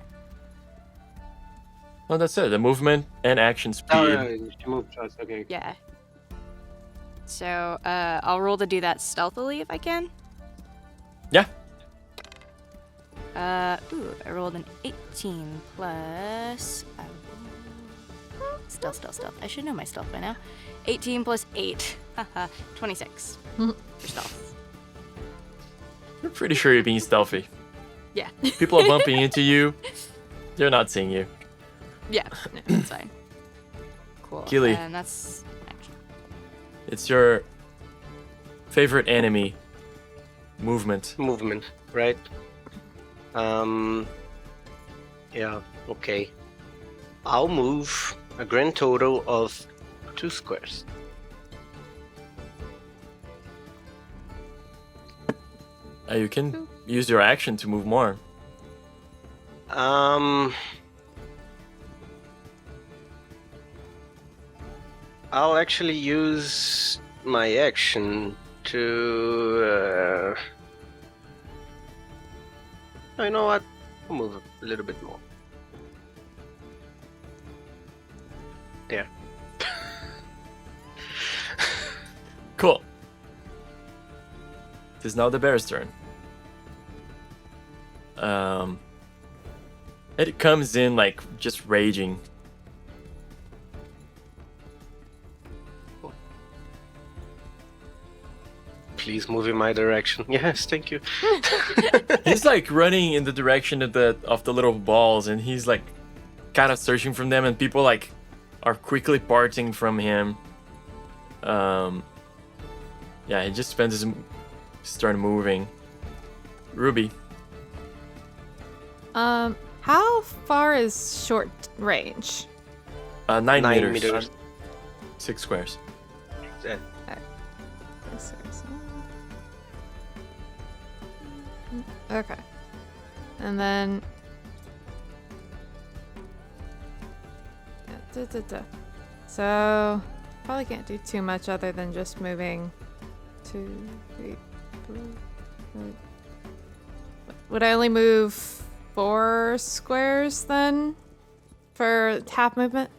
Oh, that's it. The movement and action speed. Oh, yeah, you move twice. Okay. Yeah. So I'll roll to do that stealthily if I can. Yeah. Ooh, I rolled an 18 plus. Stealth. I should know my stealth by now. 18 plus 8. Haha, 26 for stealth. You're pretty sure you're being stealthy. Yeah. People are bumping into you. They're not seeing you. Yeah, no, that's fine. Cool. Keely. And that's action. It's your favorite enemy movement. Movement, right? Yeah, okay. I'll move a grand total of 2 squares. You can use your action to move more. I'll actually use my action to. You know what? I'll move a little bit more. There. Cool. It is now the bear's turn. It comes in like just raging. Please move in my direction. Yes, thank you. He's like running in the direction of the little balls, and he's like kind of searching for them, and people like are quickly parting from him. Yeah, he just spends his turn moving. Ruby. How far is short range? 9 9 meters. meters. 6 squares. Uh, Okay. And then. So, probably can't do too much other than just moving 2, 3, 4. Would I only move 4 squares then? For half movement?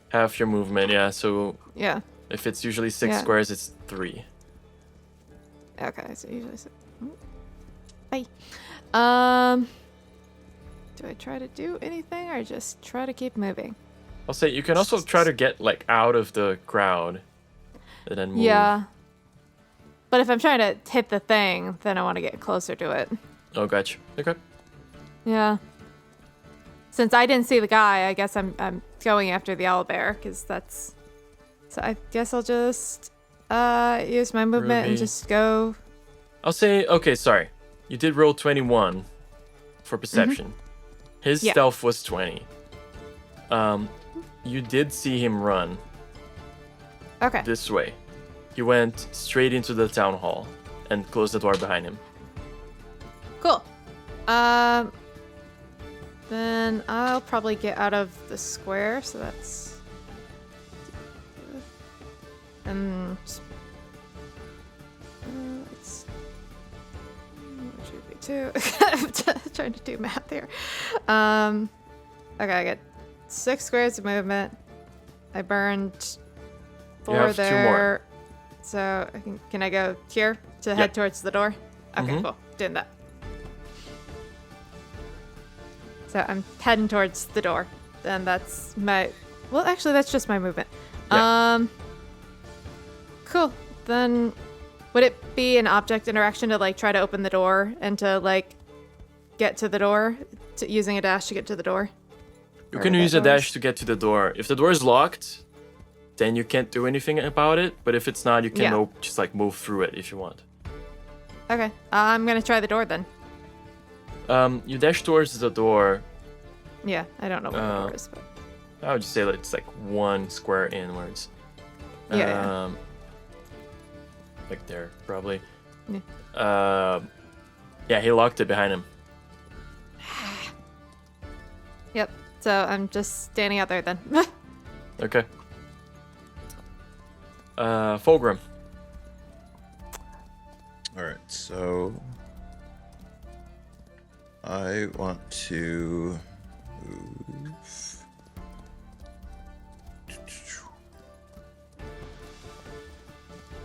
Half your movement, yeah. So Yeah. if it's usually 6 Yeah. squares, it's 3. Okay, so usually. Bye. Do I try to do anything or just try to keep moving? I'll say you can also try to get like out of the crowd and then move. Yeah. But if I'm trying to hit the thing, then I want to get closer to it. Oh, gotcha. Okay. Yeah. Since I didn't see the guy, I guess I'm going after the owlbear because that's. So I guess I'll just use my movement and Ruby. just go. I'll say, okay, sorry. You did roll 21 for perception. His Yeah. stealth was 20. You did see him run Okay. this way. He went straight into the town hall and closed the door behind him. Cool. Then I'll probably get out of the square, so that's. And. Let's. What should be 2? I'm trying to do math here. Okay, I get 6 squares of movement. I burned 4 have 2 more. there. So can I go here to head towards the door? Okay, Mhm. cool. Doing that. So I'm heading towards the door. And that's my. Well, actually, that's just my movement. Yeah. Cool. Then would it be an object interaction to like try to open the door and to like get to the door using a dash to get to the door? You Or can the use a doors? dash to get to the door. If the door is locked, then you can't do anything about it. But if it's not, you can Yeah. just like move through it if you want. Okay. I'm gonna try the door then. You dash towards the door. Yeah, I don't know what the door is, but I would just say that it's like 1 square inwards. Yeah. Like there, probably. Yeah. Yeah, he locked it behind him. Yep. So I'm just standing out there then. Okay. Phogrum. All right, so I want to move.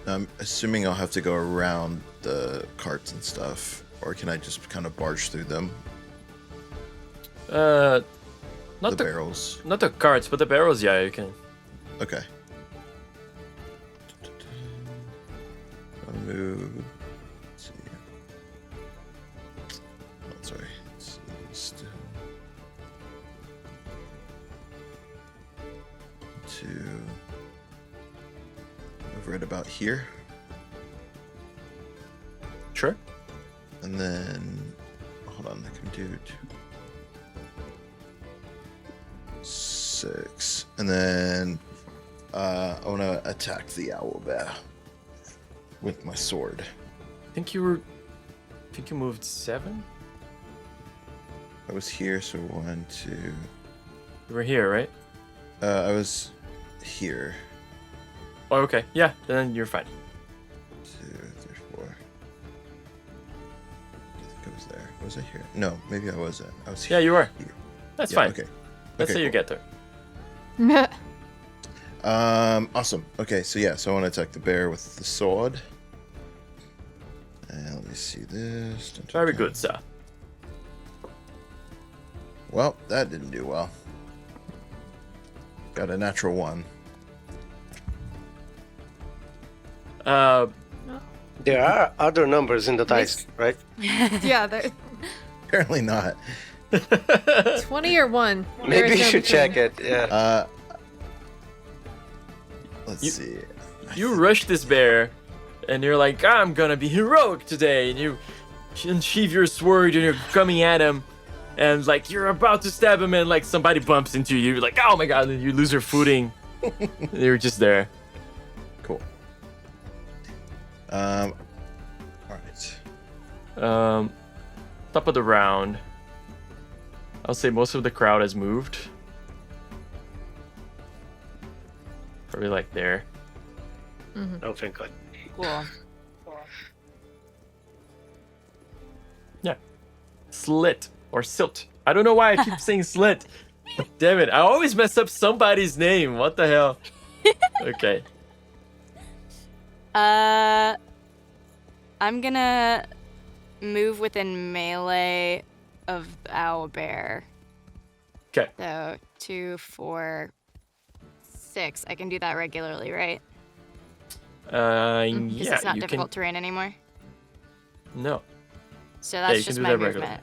I'm assuming I'll have to go around the carts and stuff, or can I just kind of barge through them? Not The the barrels. not the carts, but the barrels. Yeah, you can. Okay. I'll move. Let's see. Oh, sorry. It's still. To move right about here, Sure. and then hold on. I can do 6, and then I want to attack the owlbear with my sword. I think you moved 7. I was here, so 1, 2. You were here, right? I was here. Oh, okay. Yeah, then you're fine. 2, 3, 4. I think I was there. Was I here? No, maybe I wasn't. I was here. Yeah, you are. Here. That's Yeah, fine. Okay. Let's Okay, say you cool. get there. Awesome. Okay, so yeah, so I want to attack the bear with the sword. And let me see this. Dun, dun, Very dun. good, sir. Well, that didn't do well. Got a natural 1. There are other numbers in the dice, right? Yeah, there. Apparently not. 20 or 1. Maybe There you is no should check between. it. Yeah. Let's You- see. You rush this bear, and you're like, I'm gonna be heroic today, and you unsheath your sword, and you're coming at him, and like you're about to stab him, and like somebody bumps into you, you're like, oh my god, and you lose your footing. And you're just there. Cool. All right. Top of the round. I'll say most of the crowd has moved. Probably like there. Oh, thank God. Cool. Yeah. Slit or silt. I don't know why I keep saying slit. Damn it. I always mess up somebody's name. What the hell? Okay. I'm gonna move within melee of the owlbear. Okay. So 2, 4, 6. I can do that regularly, right? Yeah, Because it's not you difficult terrain anymore. can. No. So you that's can just do my that movement. regularly.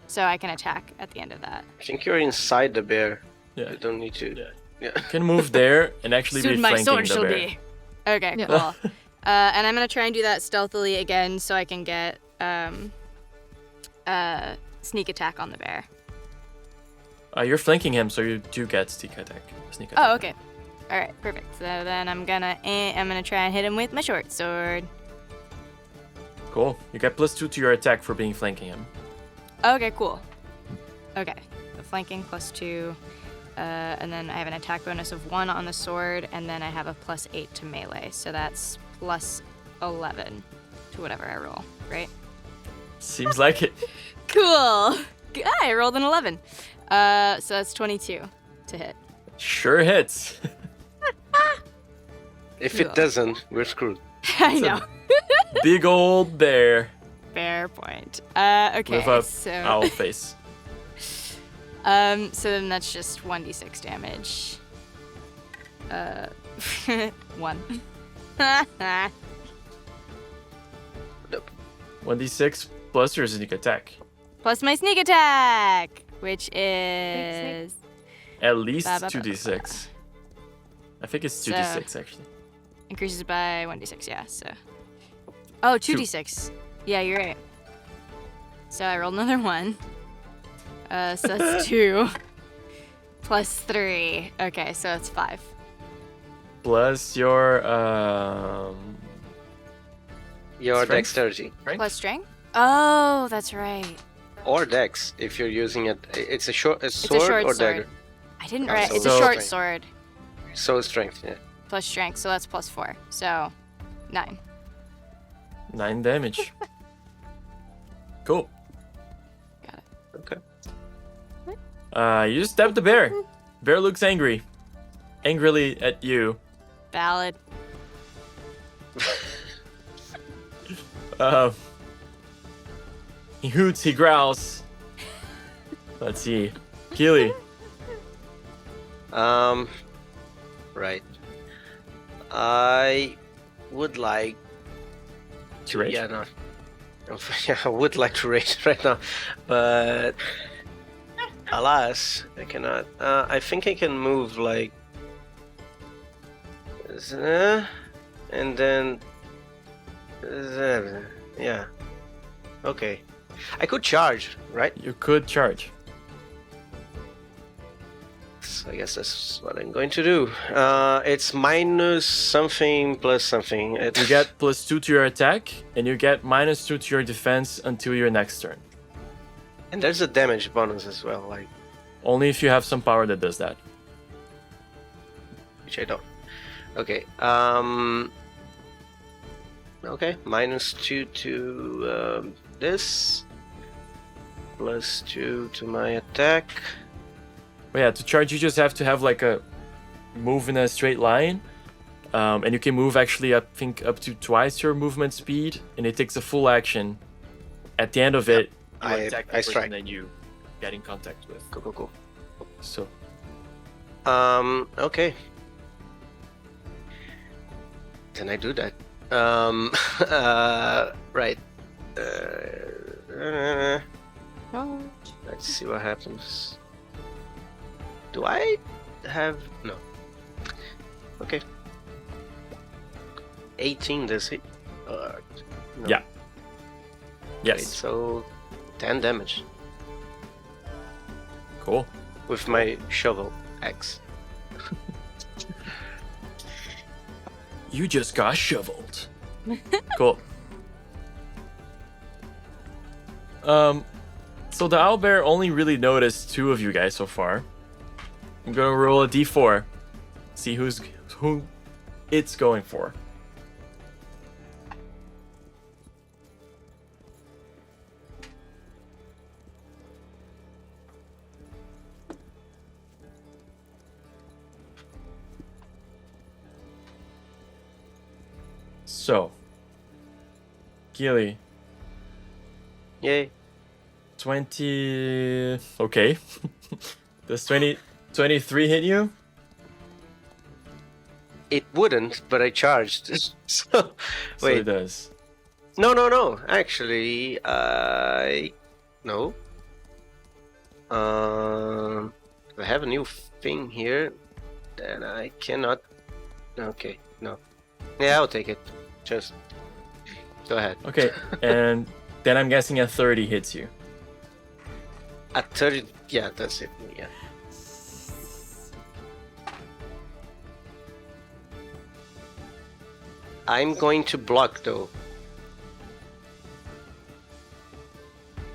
So I can attack at the end of that. I think you're inside the bear. Yeah. You don't need to. Yeah. Yeah. You can move there and actually be Soon my flanking sword the shall bear. be. Okay, Yeah. cool. And I'm gonna try and do that stealthily again, so I can get sneak attack on the bear. You're flanking him, so you do get sneak attack. Oh, okay. All right, perfect. So then I'm gonna try and hit him with my short sword. Cool. You get +2 to your attack for being flanking him. Okay, cool. Okay, so flanking +2, and then I have an attack bonus of 1 on the sword, and then I have a +8 to melee, so that's +11 to whatever I roll, right? Seems like it. Cool. I rolled an 11. So that's 22 to hit. Sure hits. If Cool. it doesn't, we're screwed. I know. Big old bear Fair point. Okay, with a so owl face. so then that's just 1d6 damage. 1. 1d6 plus your sneak attack. Plus my sneak attack, which is At least Ba, ba, ba, 2d6. I think it's 2d6 actually. increases by 1d6, yeah, so. Oh, 2d6. Yeah, you're right. So I rolled another 1. So that's 2. Plus 3. Okay, so it's 5. Plus your Your Strength? dexterity. strength? Plus strength? Oh, that's right. or dex if you're using it. It's a sword It's a short or sword. dagger. I didn't Oh, write. so It's a So- short sword So strength, yeah. plus strength, so that's +4. So 9. 9 damage. Cool. Got it. Okay. You just stabbed the bear. Bear looks angry. Angrily at you. Valid. He hoots, he growls. Let's see. Keely. Right. I would like To rage? Yeah, no. Yeah, I would like to rage right now, but alas, I cannot. I think I can move like, and then, yeah. Okay, I could charge, right? You could charge. So I guess that's what I'm going to do. It's minus something plus something. You get +2 to your attack, and you get -2 to your defense until your next turn. And there's a damage bonus as well, like, Only if you have some power that does that. which I don't. Okay. Okay. -2 to this. +2 to my attack. But yeah, to charge, you just have to have like a move in a straight line. And you can move actually, I think, up to twice your movement speed. And it takes a full action. At the end of it, you attack the I person strike. that you get in contact with. Cool. So, Okay. Can I do that? Right. Let's see what happens. Do I have... No. Okay. 18 does hit? No. Yeah. Wait, yes. so 10 damage Cool. with my shovel axe. You just got shoveled. Cool. So the owlbear only really noticed 2 of you guys so far. I'm gonna roll a d4. See who it's going for. So, Gilly, Yay. 20. Okay. Does 23 hit you? It wouldn't, but I charged. So, So wait. it does. No. Actually, no. I have a new thing here that I cannot. Okay, no. Yeah, I'll take it. Just go ahead. Okay, and then I'm guessing a 30 hits you. At 30, yeah, that's it. Yeah. I'm going to block though.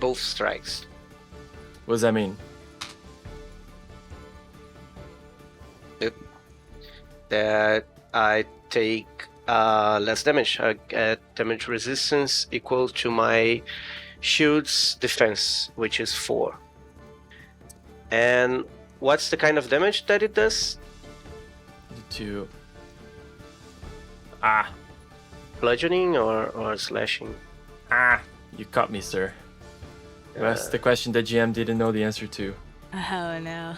Both strikes. What does that mean? That I take less damage. I get damage resistance equal to my shield's defense, which is 4. And what's the kind of damage that it does? To Bludgeoning or slashing? you caught me, sir. That's the question that GM didn't know the answer to. Oh no.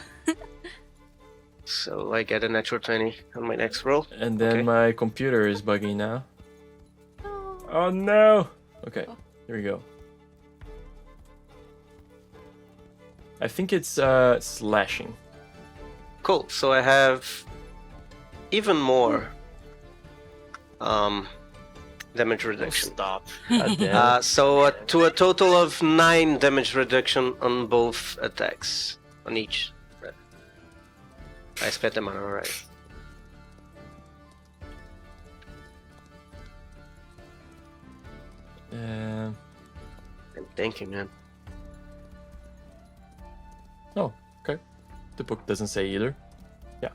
So I get a natural 20 on my next roll. And then Okay. my computer is bugging now. Oh no! Okay, here we go. I think it's slashing. Cool. So I have even more damage reduction. Stop. God damn it. So to a total of 9 damage reduction on both attacks, on each. I spent them on alright. Um, I'm thinking, man. Oh, okay. The book doesn't say either. Yeah.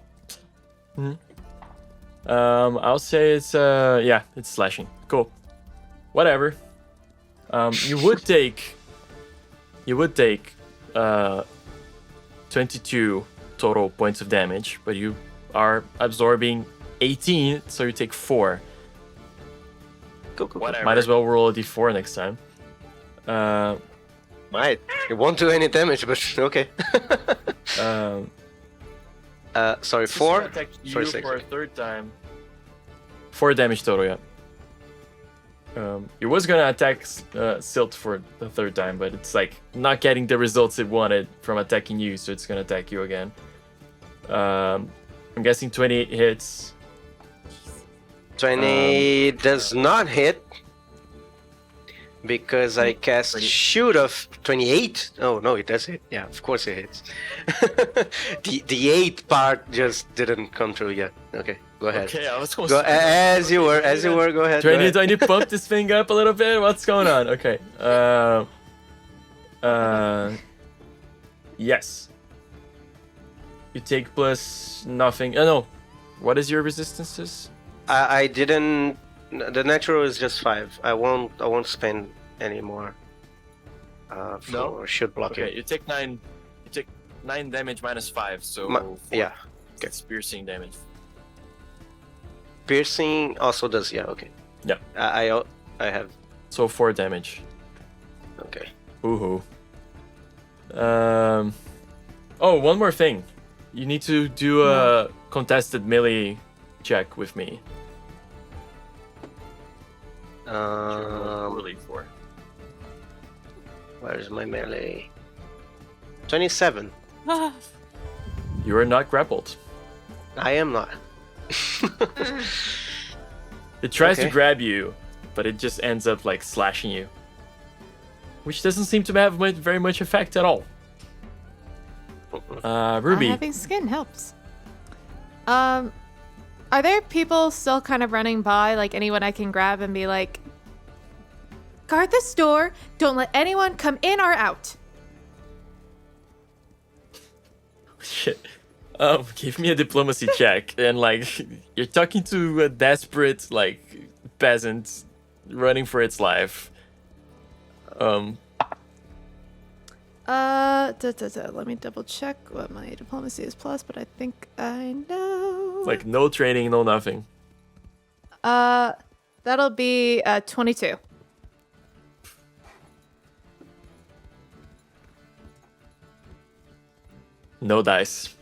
I'll say it's it's slashing. Cool. Whatever. You would take 22 total points of damage, but you are absorbing 18, so you take 4. Cool. Whatever. Might as well roll a d4 next time. Might. It won't do any damage, but okay. Sorry, 4? Attack you For 6. for a third time. 4 damage total, yeah. It was gonna attack Silt for the third time, but it's like not getting the results it wanted from attacking you, so it's gonna attack you again. I'm guessing 28 hits. 20 does not hit because I cast Shoot of 28. Oh no, it does hit. Yeah, of course it hits. the 8 part just didn't come true yet. Okay, go ahead. Okay, I was going Go as you were. Go ahead. Do I need to pump this thing up a little bit? What's going on? Okay. Yes. You take plus nothing. Oh no. What is your resistances? I didn't. The natural is just 5. I won't spend any more. For shield blocking. Okay, you take 9. You take 9 damage minus 5. So yeah. Okay. It's piercing damage. Piercing also does. Yeah. Okay. Yeah. I have. So 4 damage. Okay. Woohoo. Oh, one more thing. You need to do a contested melee check with me. Really for. Where's my melee? 27. You are not grappled. I am not. It tries to Okay. grab you, but it just ends up like slashing you, which doesn't seem to have very much effect at all. Ruby. Having skin helps. Are there people still kind of running by, like anyone I can grab and be like, guard this door, don't let anyone come in or out? Shit. Give me a diplomacy check. And like, you're talking to a desperate like peasant running for its life. Let me double check what my diplomacy is plus, but I think I know. Like no training, no nothing. That'll be 22. No dice.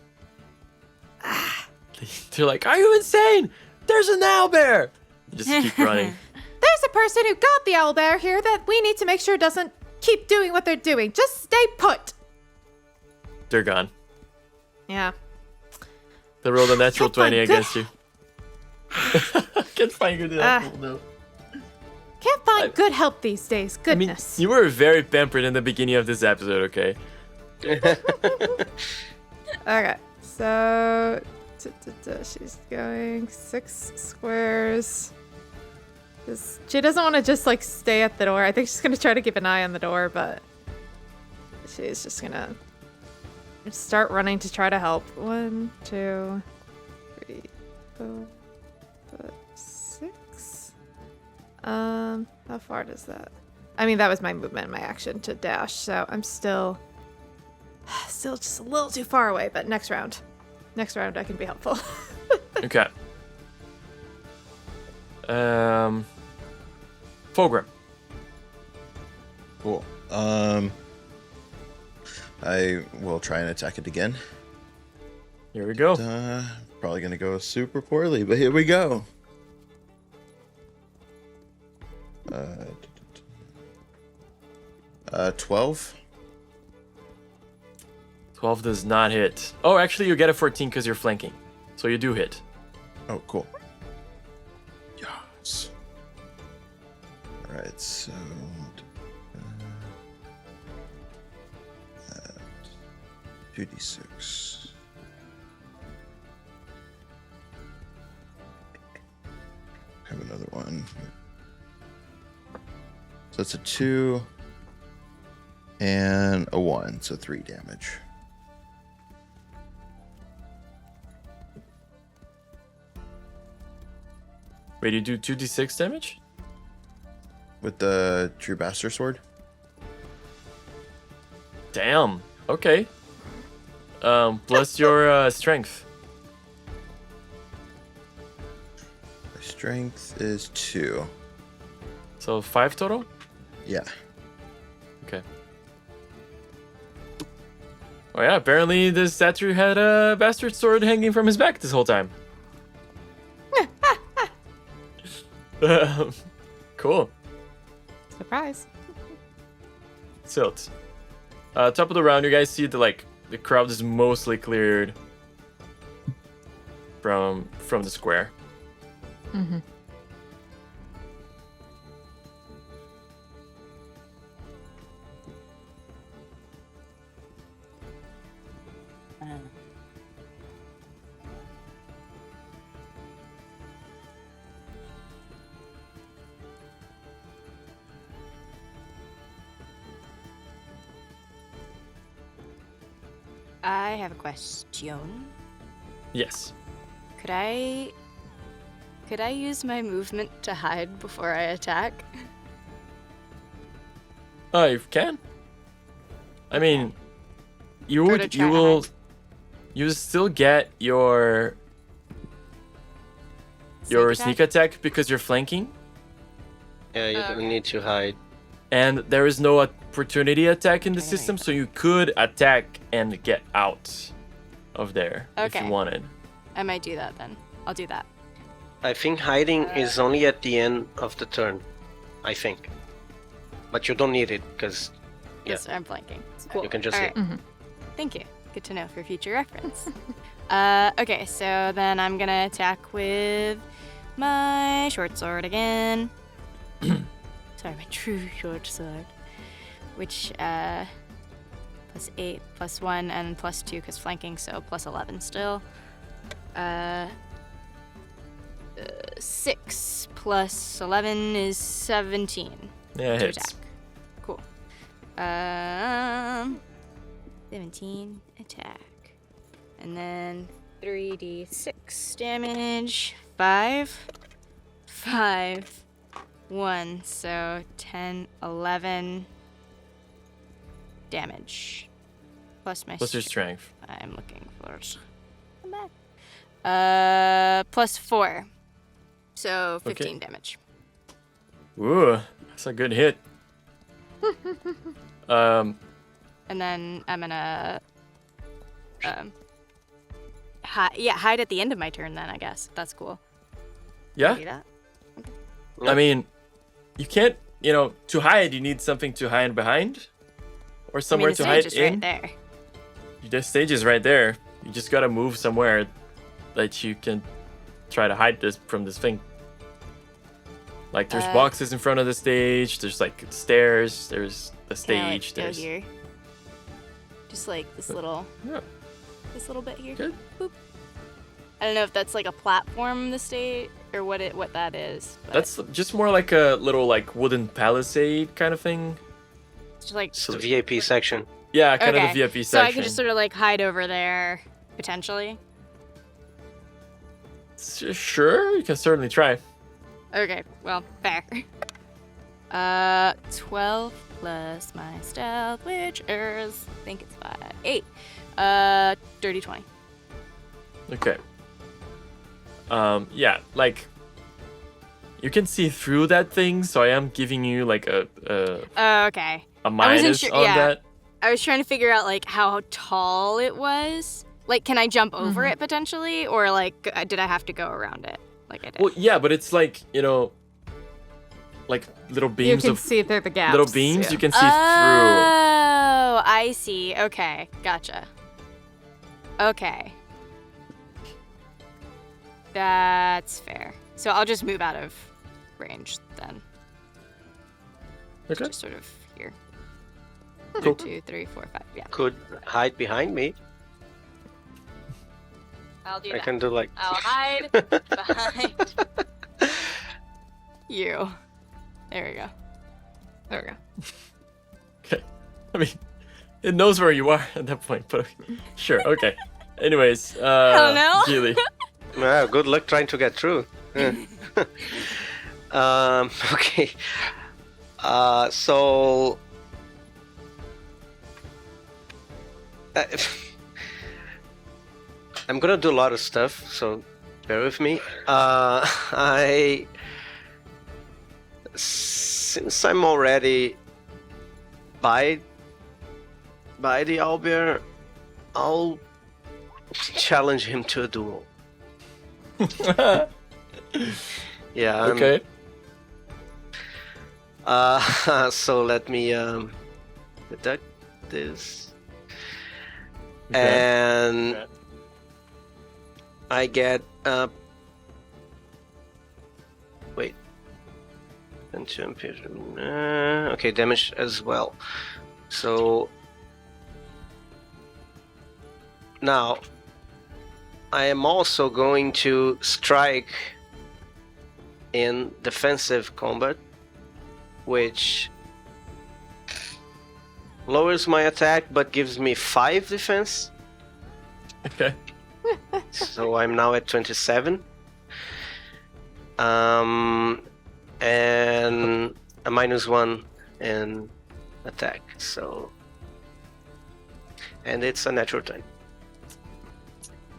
They're like, are you insane? There's an owlbear! Just keep running. There's a person who got the owlbear here that we need to make sure doesn't keep doing what they're doing. Just stay put. They're gone. Yeah. They rolled a natural Can't find 20 good- against you. Can't find good help. No. Can't find good help these days. I mean, Goodness. you were very pampered in the beginning of this episode, okay? Okay, so she's going 6 squares. She doesn't want to just like stay at the door. I think she's gonna try to keep an eye on the door, but she's just gonna start running to try to help. 1, 2, 3, 4, 5, 6. How far does that? I mean, that was my movement and my action to dash, so I'm still just a little too far away, but next round I can be helpful. Okay. Phogrum. Cool. I will try and attack it again. Here we go. Probably gonna go super poorly, but here we go. 12. 12 does not hit. Oh, actually, you get a 14 because you're flanking. So you do hit. Oh, cool. Yes. Alright, so... 2d6. Have another one. So it's a 2 and a 1, so 3 damage. Wait, you do 2d6 damage? With the True Bastard Sword? Damn. Okay. Plus your strength. My strength is 2. So 5 total? Yeah. Okay. Oh yeah, apparently this statue had a bastard sword hanging from his back this whole time. Cool. Surprise. Silt. Top of the round, you guys see the crowd is mostly cleared from the square. Mm-hmm. I have a question. Yes. Could I use my movement to hide before I attack? You can. I mean, you Go to would, try you to will, hide. you still get your sneak attack because you're flanking, Yeah, you don't need to hide. and there is no opportunity attack in the Okay. system, so you could attack and get out of there if Okay. you wanted. I might do that then. I'll do that. I think hiding is only at the end of the turn. I think. But you don't need it, because Yes, I'm flanking. Cool. you can just Alright. hit. Mm-hmm. Thank you. Good to know for future reference. Okay, so then I'm gonna attack with my short sword again. Sorry, my true short sword. Which, plus 8, plus 1, and plus 2 because flanking, so plus 11 still. 6 plus 11 is 17. Yeah, it To hits. attack. Cool. 17 attack. And then 3d6 damage. 5. 1. So 10, 11 damage. Plus my Plus your strength. I'm looking for. Come back. Plus 4. So 15 damage. Ooh, that's a good hit. And then I'm gonna hide at the end of my turn then, I guess. That's cool. Yeah. Do that? I mean, you can't. To hide, you need something to hide behind, or somewhere I mean, the to hide stage is in. right there. The stage is right there. You just gotta move somewhere that you can try to hide this from this thing. Like there's boxes in front of the stage. There's like stairs. There's the Can I, stage. go There's here. Just like this little bit here. Good. Boop. I don't know if that's like a platform, the stage, or what that is. But That's just more like a little wooden palisade kind of thing. it's just like It's the VIP section. Yeah, kind of Okay, the VIP section. so I could just sort of hide over there potentially. Sure, you can certainly try. Okay, well, fair. 12 plus my stealth, which is, I think it's 8. Dirty 20. Okay. Yeah, you can see through that thing, so I am giving you Okay. a minus sure- on yeah. that. I was trying to figure out how tall it was. Can I jump over it potentially, or did I have to go around it? I did. Well, yeah, but it's little You beams can of see through the gaps. little beams yeah. you can see Oh, I see. Okay, gotcha. Okay. That's fair. So I'll just move out of range then. through. Okay. Just sort of here. Cool. 2, 3, 4, 5. Yeah. Could hide behind me. I'll do I that. can do like. I'll hide behind you. There we go. There we go. Okay. I mean, it knows where you are at that point, but sure. Okay. Anyways, Hell no. Keely. Well, good luck trying to get through. Okay. So. I'm gonna do a lot of stuff, so bear with me. Since I'm already by the owlbear, I'll challenge him to a duel. Yeah. Okay. So let me deduct this, Okay. and Okay. I get wait. And okay, damage as well. So now I am also going to strike in defensive combat, which lowers my attack but gives me 5 defense. Okay. So I'm now at 27. And a -1 in attack. So, and it's a natural 10.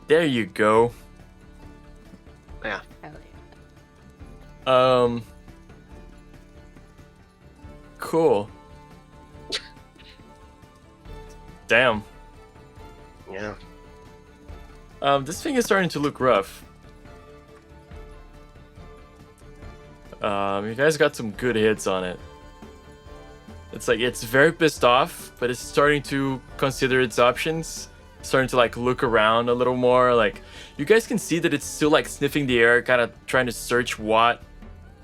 There you go. Yeah. Cool. Damn. Yeah. This thing is starting to look rough. You guys got some good hits on it. It's like it's very pissed off, but it's starting to consider its options. Starting to like look around a little more. Like you guys can see that it's still like sniffing the air, kind of trying to search what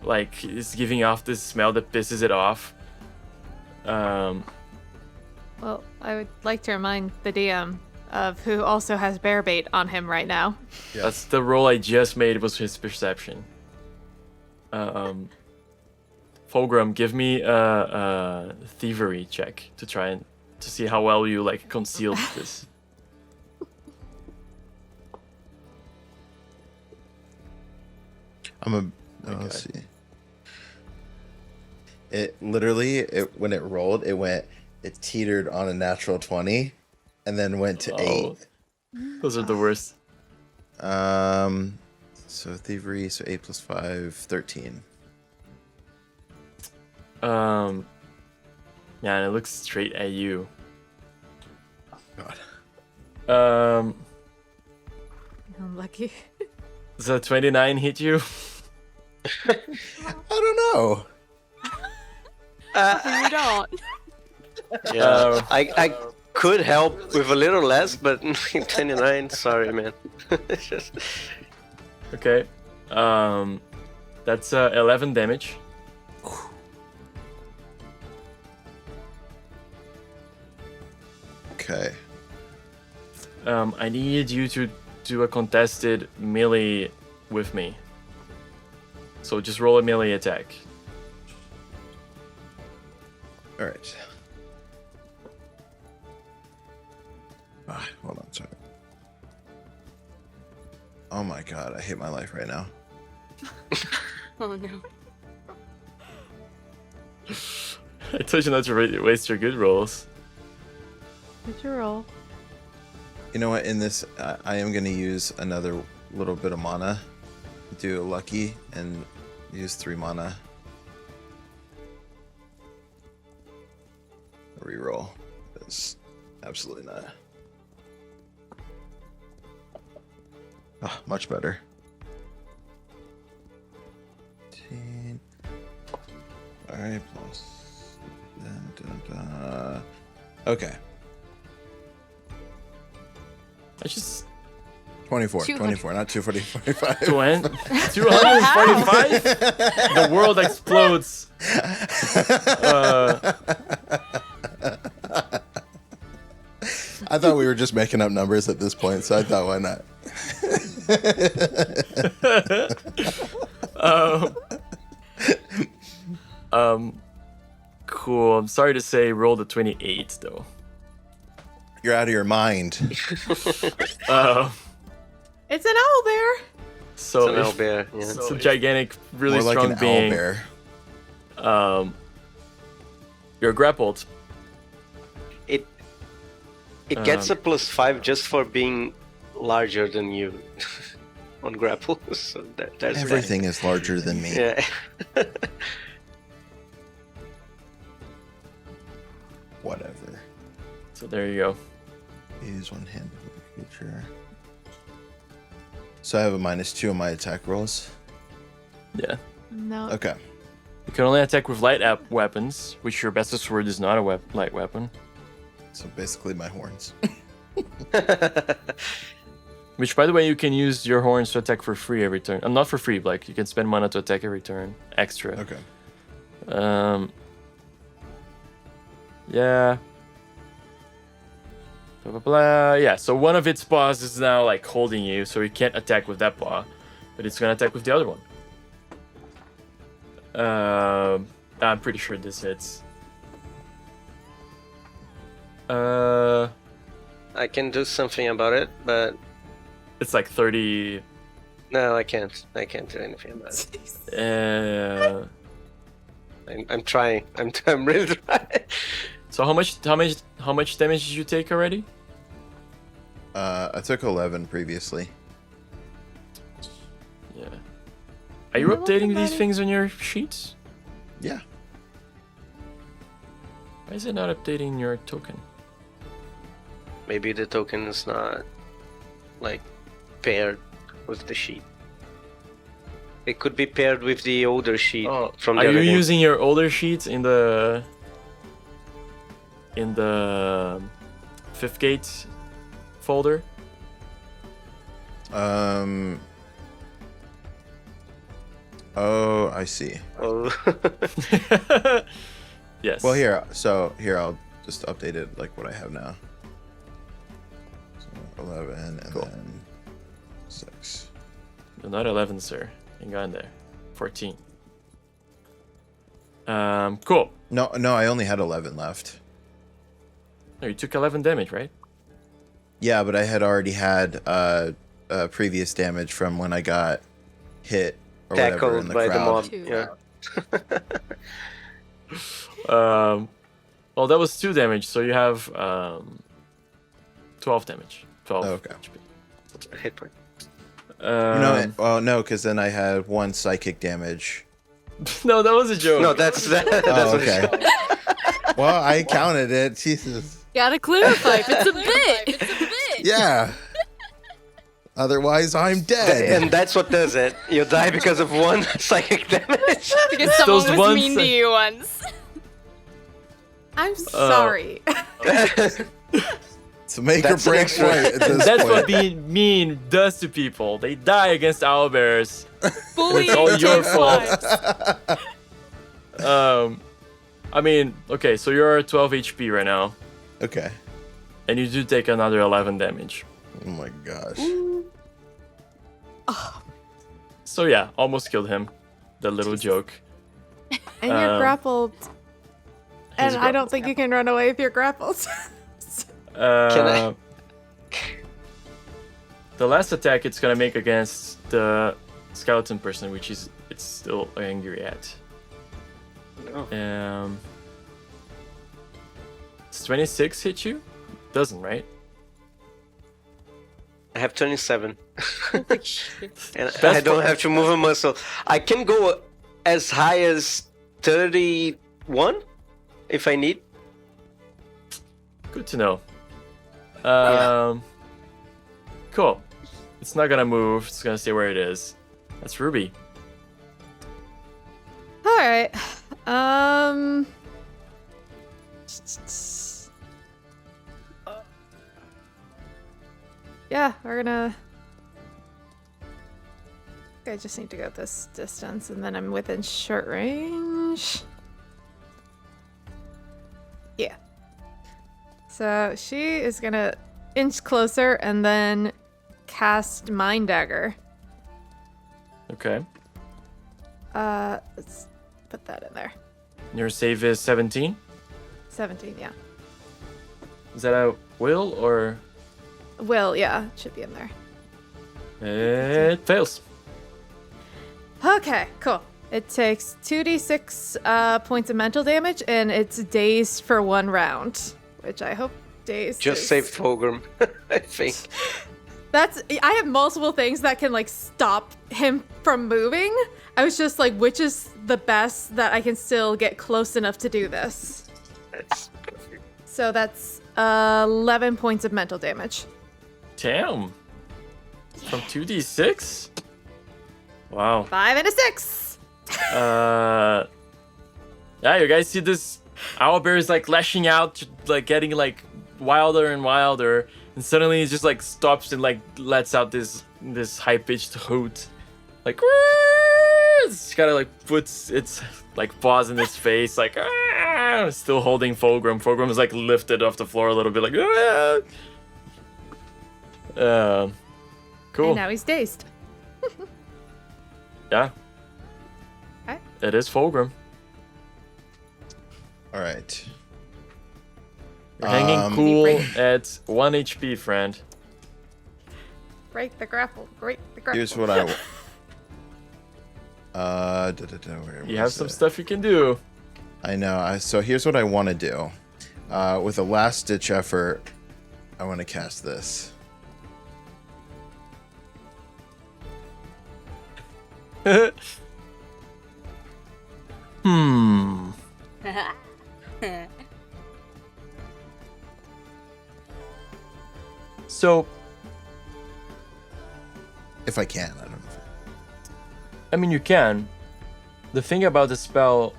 like is giving off this smell that pisses it off. Well, I would like to remind the DM of who also has bear bait on him right now. Yeah. That's the roll I just made, was his perception. Phogrum, give me a thievery check to try and to see how well you like concealed this. Let's see. It literally, when it rolled, it teetered on a natural 20, and then went to 8. Those are the worst. So thievery, so 8 plus 5, 13. Yeah, and it looks straight at you. God. I'm lucky. Does a 29 hit you? I don't know. You don't. Yeah. I could help with a little less, but 29. Sorry, man. It's just. Okay. That's 11 damage. Okay. I need you to do a contested melee with me. So just roll a melee attack. All right. Hold on, sorry. Oh my god, I hate my life right now. Oh no. I told you not to waste your good rolls. What's your roll? You know what? In this, I am going to use another little bit of mana. Do a lucky and use 3 mana. Reroll. That's absolutely not. Much better. 18. Alright, plus. Okay. I just 24, 200. 24, not 245. 245? The world explodes. I thought we were just making up numbers at this point, so I thought, why not? Cool. I'm sorry to say, rolled a 28 though. You're out of your mind. It's an owl bear. So It's an if- owlbear. Yeah. it's a gigantic, really More like strong an being. owlbear. You're grappled. It gets a +5 just for being larger than you on grapple. So that's Everything is larger than me. Yeah. Whatever. So there you go. Use one-handed creature. So I have a -2 on my attack rolls. Yeah. No. Okay. You can only attack with light weapons, which your best sword is not a light weapon. So basically my horns. Which, by the way, you can use your horns to attack for free every turn. Not for free, like you can spend mana to attack every turn, extra. Okay. Yeah. Blah, blah, blah. Yeah, so one of its paws is now like holding you, so you can't attack with that paw, but it's gonna attack with the other one. I'm pretty sure this hits. I can do something about it, but It's like 30. no, I can't. I can't do anything about it. I'm trying. I'm really trying. So how much damage did you take already? I took 11 previously. Yeah. Are you You're updating welcome, these buddy. things on your sheets? Yeah. Why is it not updating your token? Maybe the token is not like paired with the sheet. It could be paired with the older sheet from the Are other you game. using your older sheets in the fifth gate folder? Oh, I see. Oh. Yes. Well, here I'll just update it like what I have now. So 11 and Cool. then 6. No, not 11, sir. Hang on there. 14. Cool. No, I only had 11 left. No, you took 11 damage, right? Yeah, but I had already had previous damage from when I got hit or whatever in Tackled the by the crowd. mob. Yeah. Well, that was 2 damage, so you have 12 damage. 12 Okay. HP. Hit point. No, because then I had 1 psychic damage. No, that was a joke. No, that's that. That's Oh, what okay. it's Well, I counted it. Jesus. Gotta clarify if it's a bit. Yeah. Otherwise, I'm dead. And that's what does it. You die because of 1 psychic damage. Because someone those was ones mean to that- you once. I'm sorry. It's a make That's or an break extra- point at this That's point. what being mean does to people. They die against owlbears. Bullying It's all your takes fault. lives. I mean, okay, so you're at 12 HP right now, Okay. and you do take another 11 damage. Oh my gosh. So yeah, almost killed him. That little joke. And you're Um, grappled. And I don't grappled. think you can run away if you're grappled. Uh, The last attack it's gonna make against the skeleton person, which is it's still angry at. Does 26 hit you? Doesn't, right? I have 27. Holy shit. And Best I don't part- have to move a muscle. I can go as high as 31 if I need. Good to know. Cool. It's not gonna move. It's gonna stay where it is. That's Ruby. All right. Yeah, we're gonna. I just need to go this distance, and then I'm within short range. Yeah. So she is gonna inch closer and then cast Mind Dagger. Okay. Let's put that in there. Your save is 17. 17, yeah. Is that a will or Will, yeah, it should be in there. it fails? Okay, cool. It takes 2d6 points of mental damage, and it's dazed for 1 round, which I hope dazed. Just say Phogrum, I think. I have multiple things that can like stop him from moving. I was just like, which is the best that I can still get close enough to do this? That's perfect. So that's 11 points of mental damage. Damn. From 2d6? Wow. 5 and a 6. Yeah, you guys see this owlbear is like lashing out, like getting like wilder and wilder, and suddenly it just like stops and like lets out this high-pitched hoot, like it's kind of like puts its like paws in its face, like still holding Phogrum. Phogrum is like lifted off the floor a little bit, like cool. And now he's dazed. Yeah. Okay. It is Phogrum. All right. You're hanging cool Break. at 1 HP, friend. Break the grapple. Break the grapple. Here's what I. Where You have was some it? stuff you can do. I know. So here's what I want to do. With a last-ditch effort, I want to cast this. So, If I can, I don't know. I mean, you can. The thing about the spell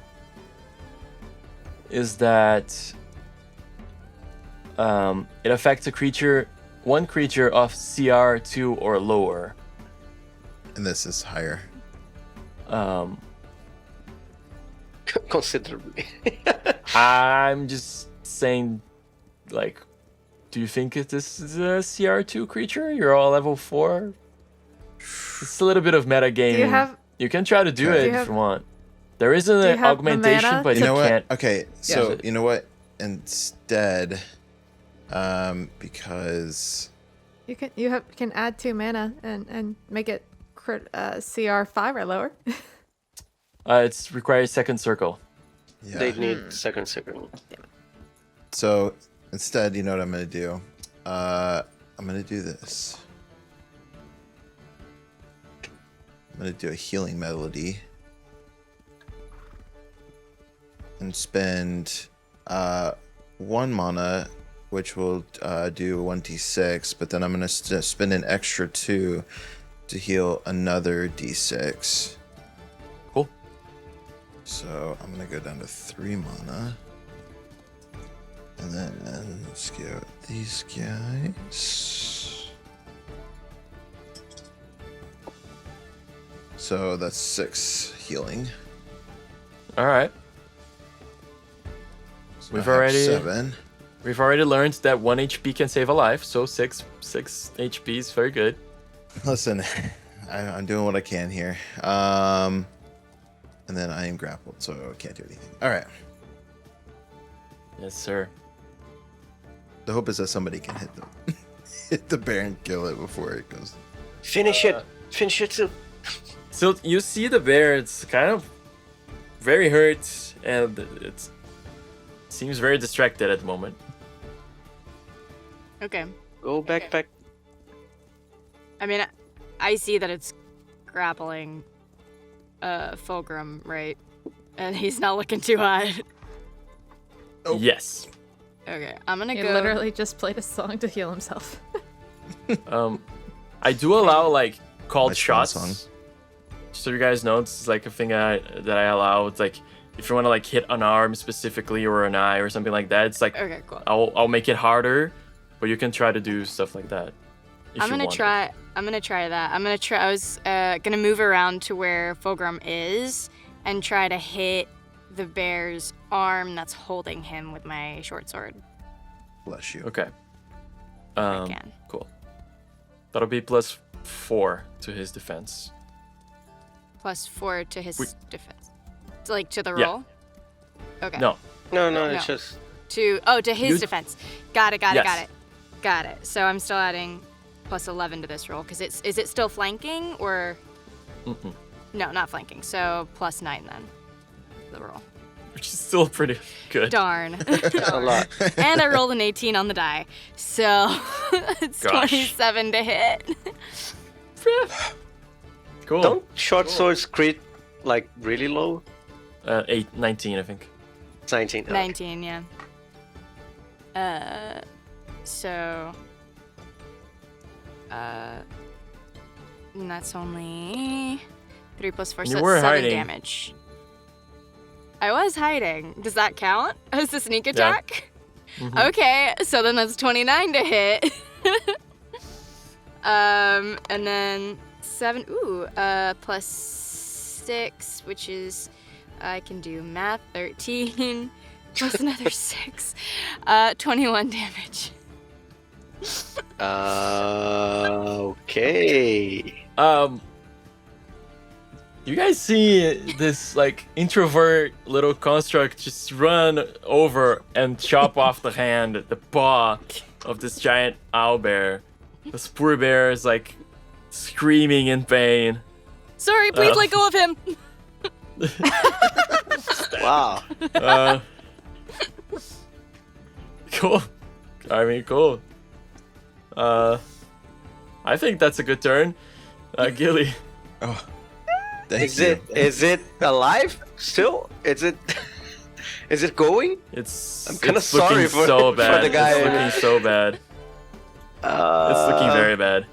is that it affects one creature of CR 2 or lower. And this is higher. Considerably. I'm just saying, like, do you think this is a CR2 creature? You're all level 4? It's a little bit of metagaming. You can try to do it if you want. There is an augmentation, but You know what? can't. Okay, so Yeah. you know what? Instead, because You can add 2 mana and make it CR 5 or lower. It requires second circle. yeah. They need second circle. So instead, you know what I'm gonna do? I'm gonna do this. I'm gonna do a healing melody and spend 1 mana, which will do 1d6, but then I'm gonna spend an extra 2 to heal another d6. Cool. So I'm gonna go down to 3 mana. And then let's go with these guys. So that's 6 healing. All right. So We've I have already- 7. We've already learned that 1 HP can save a life, so 6 HP is very good. Listen, I'm doing what I can here. And then I am grappled, so I can't do anything. All right. Yes, sir. The hope is that somebody can hit the bear and kill it before it goes. Finish it. Finish it too. So you see the bear, it's kind of very hurt, and it seems very distracted at the moment. Okay. Go back. I mean, I see that it's grappling Phogrum, right? And he's not looking too hot. Oh. Yes. Okay, I'm gonna He go. literally just played a song to heal himself. I do allow like called Nice shots. song. So you guys know, it's like a thing that I allow. It's like if you want to like hit an arm specifically or an eye or something like that, it's like Okay, cool. I'll make it harder, but you can try to do stuff like that. if I'm you gonna want. try. I'm gonna try that. I was gonna move around to where Phogrum is and try to hit the bear's arm that's holding him with my short sword. Bless you. Okay. I can. Cool. That'll be +4 to his defense. +4 to his Wait. defense. To, like to the Yeah. roll. Okay. No. No, it's just To his You- defense. Got it. Yes. Got it. So I'm still adding +11 to this roll because is it still flanking or? Mm-mm. No, not flanking. So +9 then. The roll. Which is still pretty good. Darn. A lot. And I rolled an 18 on the die. So it's Gosh. 27 to hit. Cool. Don't short swords crit like really low? 19, I think. 19. okay. 19, yeah. So and that's only 3 + 4, You so that's were 7 hiding. damage. I was hiding. Does that count as a sneak attack? Mhm. Okay, so then that's 29 to hit. And then 7, +6, which is, I can do math, 13, plus another 6, 21 damage. Okay. You guys see this like introvert little construct just run over and chop off the hand, the paw of this giant owlbear. This poor bear is like screaming in pain. Sorry, please let go of him. Wow. Cool. I mean, cool. I think that's a good turn. Gilly. Oh, thank Is you. is it alive still? Is it going? It's I'm kinda it's looking sorry for- so for bad. the guy. It's looking so bad. It's looking very bad.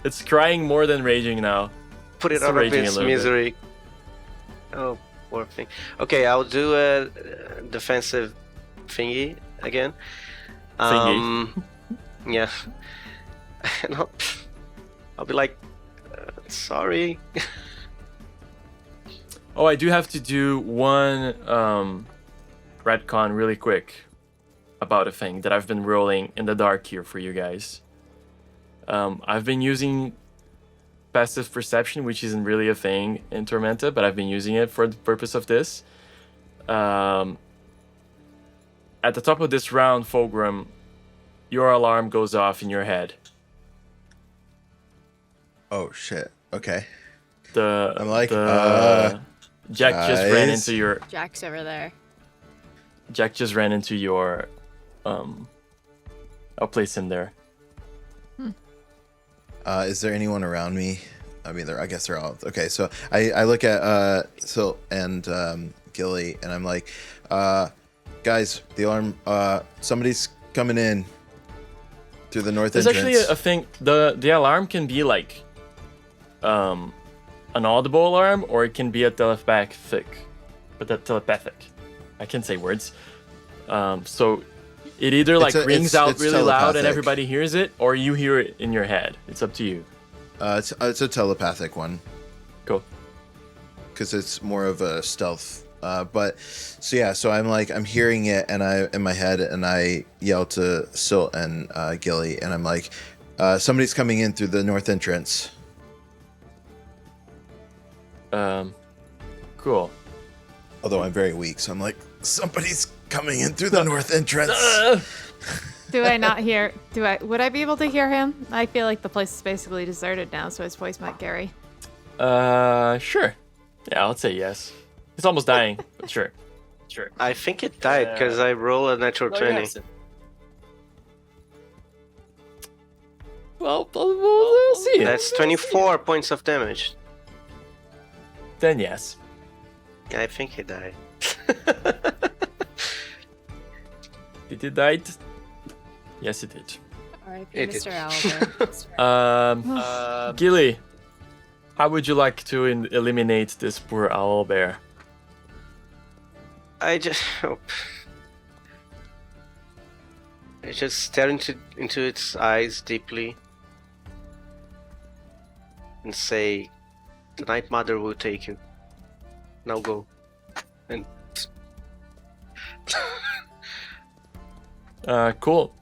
It's crying more than raging now. Put it It's out of raging a its little bit. misery. Oh, poor thing. Okay, I'll do a defensive thingy again. Thingy. Yeah. And I'll be like, sorry. Oh, I do have to do one retcon really quick about a thing that I've been rolling in the dark here for you guys. I've been using passive perception, which isn't really a thing in Tormenta, but I've been using it for the purpose of this. At the top of this round, Phogrum, your alarm goes off in your head. Oh shit. Okay. I'm like, Jack just ran guys. into your Jack's over there. Jack just ran into your I'll place him there. Is there anyone around me? I mean, I guess they're all okay. So I look at Silt and Gilly, and I'm like, guys, the alarm. Somebody's coming in through the north There's entrance. actually a thing. The alarm can be like an audible alarm, or it can be a telepathic. But that telepathic. I can say words. So it either like rings out it's really loud and telepathic. everybody hears it, or you hear it in your head. It's up to you. It's a telepathic one Cool. because it's more of a stealth. But so yeah, so I'm hearing it, and I in my head, and I yell to Silt and Gilly, and I'm like, somebody's coming in through the north entrance. Cool. Although I'm very weak, so I'm like, somebody's coming in through the north entrance. Do I not hear? Would I be able to hear him? I feel like the place is basically deserted now, so his voice might carry. Sure. Yeah, I'll say yes. He's almost dying, but sure. Sure. I think it died because I roll a natural 20. Well, we'll see. That's 24 points of damage. Then yes. I think he died. Did it die? Yes, it did. R.I.P. It did. Mr. Owlbear. Gilly, how would you like to eliminate this poor owl bear? I just stare into its eyes deeply and say, "The Night Mother will take you. Now go." And Cool.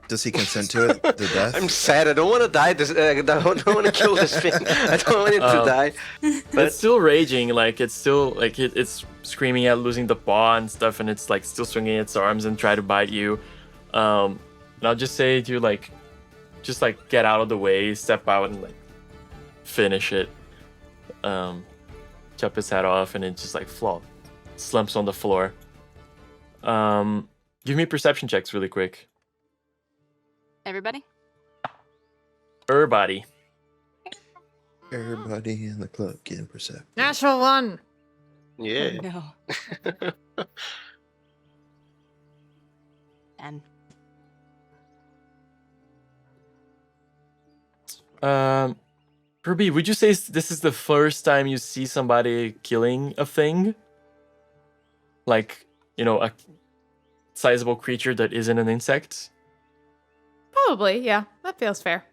Does he consent to it? The death? I'm sad. I don't want to die. I don't want to kill this thing. I don't want it to die. But it's still raging, like it's still like it's screaming at losing the paw and stuff, and it's like still swinging its arms and try to bite you. And I'll just say to you, like, just like get out of the way, step out and like finish it. chop his head off, and it just like slumps on the floor. Give me perception checks really quick. Everybody? Everybody. Everybody in the club getting perceptive. Natural 1. Yeah. No. 10. Ruby, would you say this is the first time you see somebody killing a thing? Like, a sizable creature that isn't an insect? Probably, yeah. That feels fair.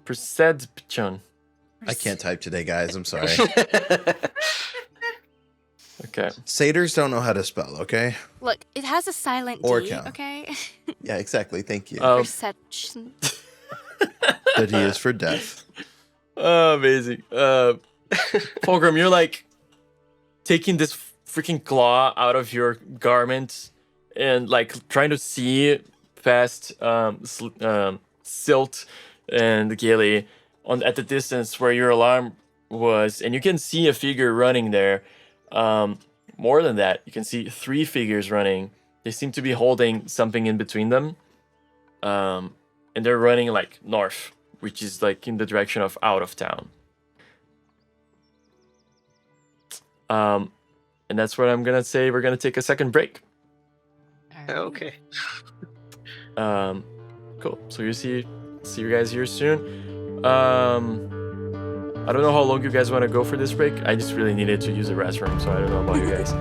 Perception. I can't type today, guys. I'm sorry. Okay. Satyrs don't know how to spell, okay? Look, it has a silent Or D, count. okay? Yeah, exactly. Thank you. Perception. The D is for death. Oh, amazing. Phogrum, you're like taking this freaking claw out of your garment and like trying to see past Silt and Gilly at the distance where your alarm was, and you can see a figure running there. More than that, you can see 3 figures running. They seem to be holding something in between them. And they're running like north, which is like in the direction of out of town. And that's what I'm gonna say. We're gonna take a second break. Okay. Cool. So you see you guys here soon. I don't know how long you guys want to go for this break. I just really needed to use the restroom, so I don't know about you guys.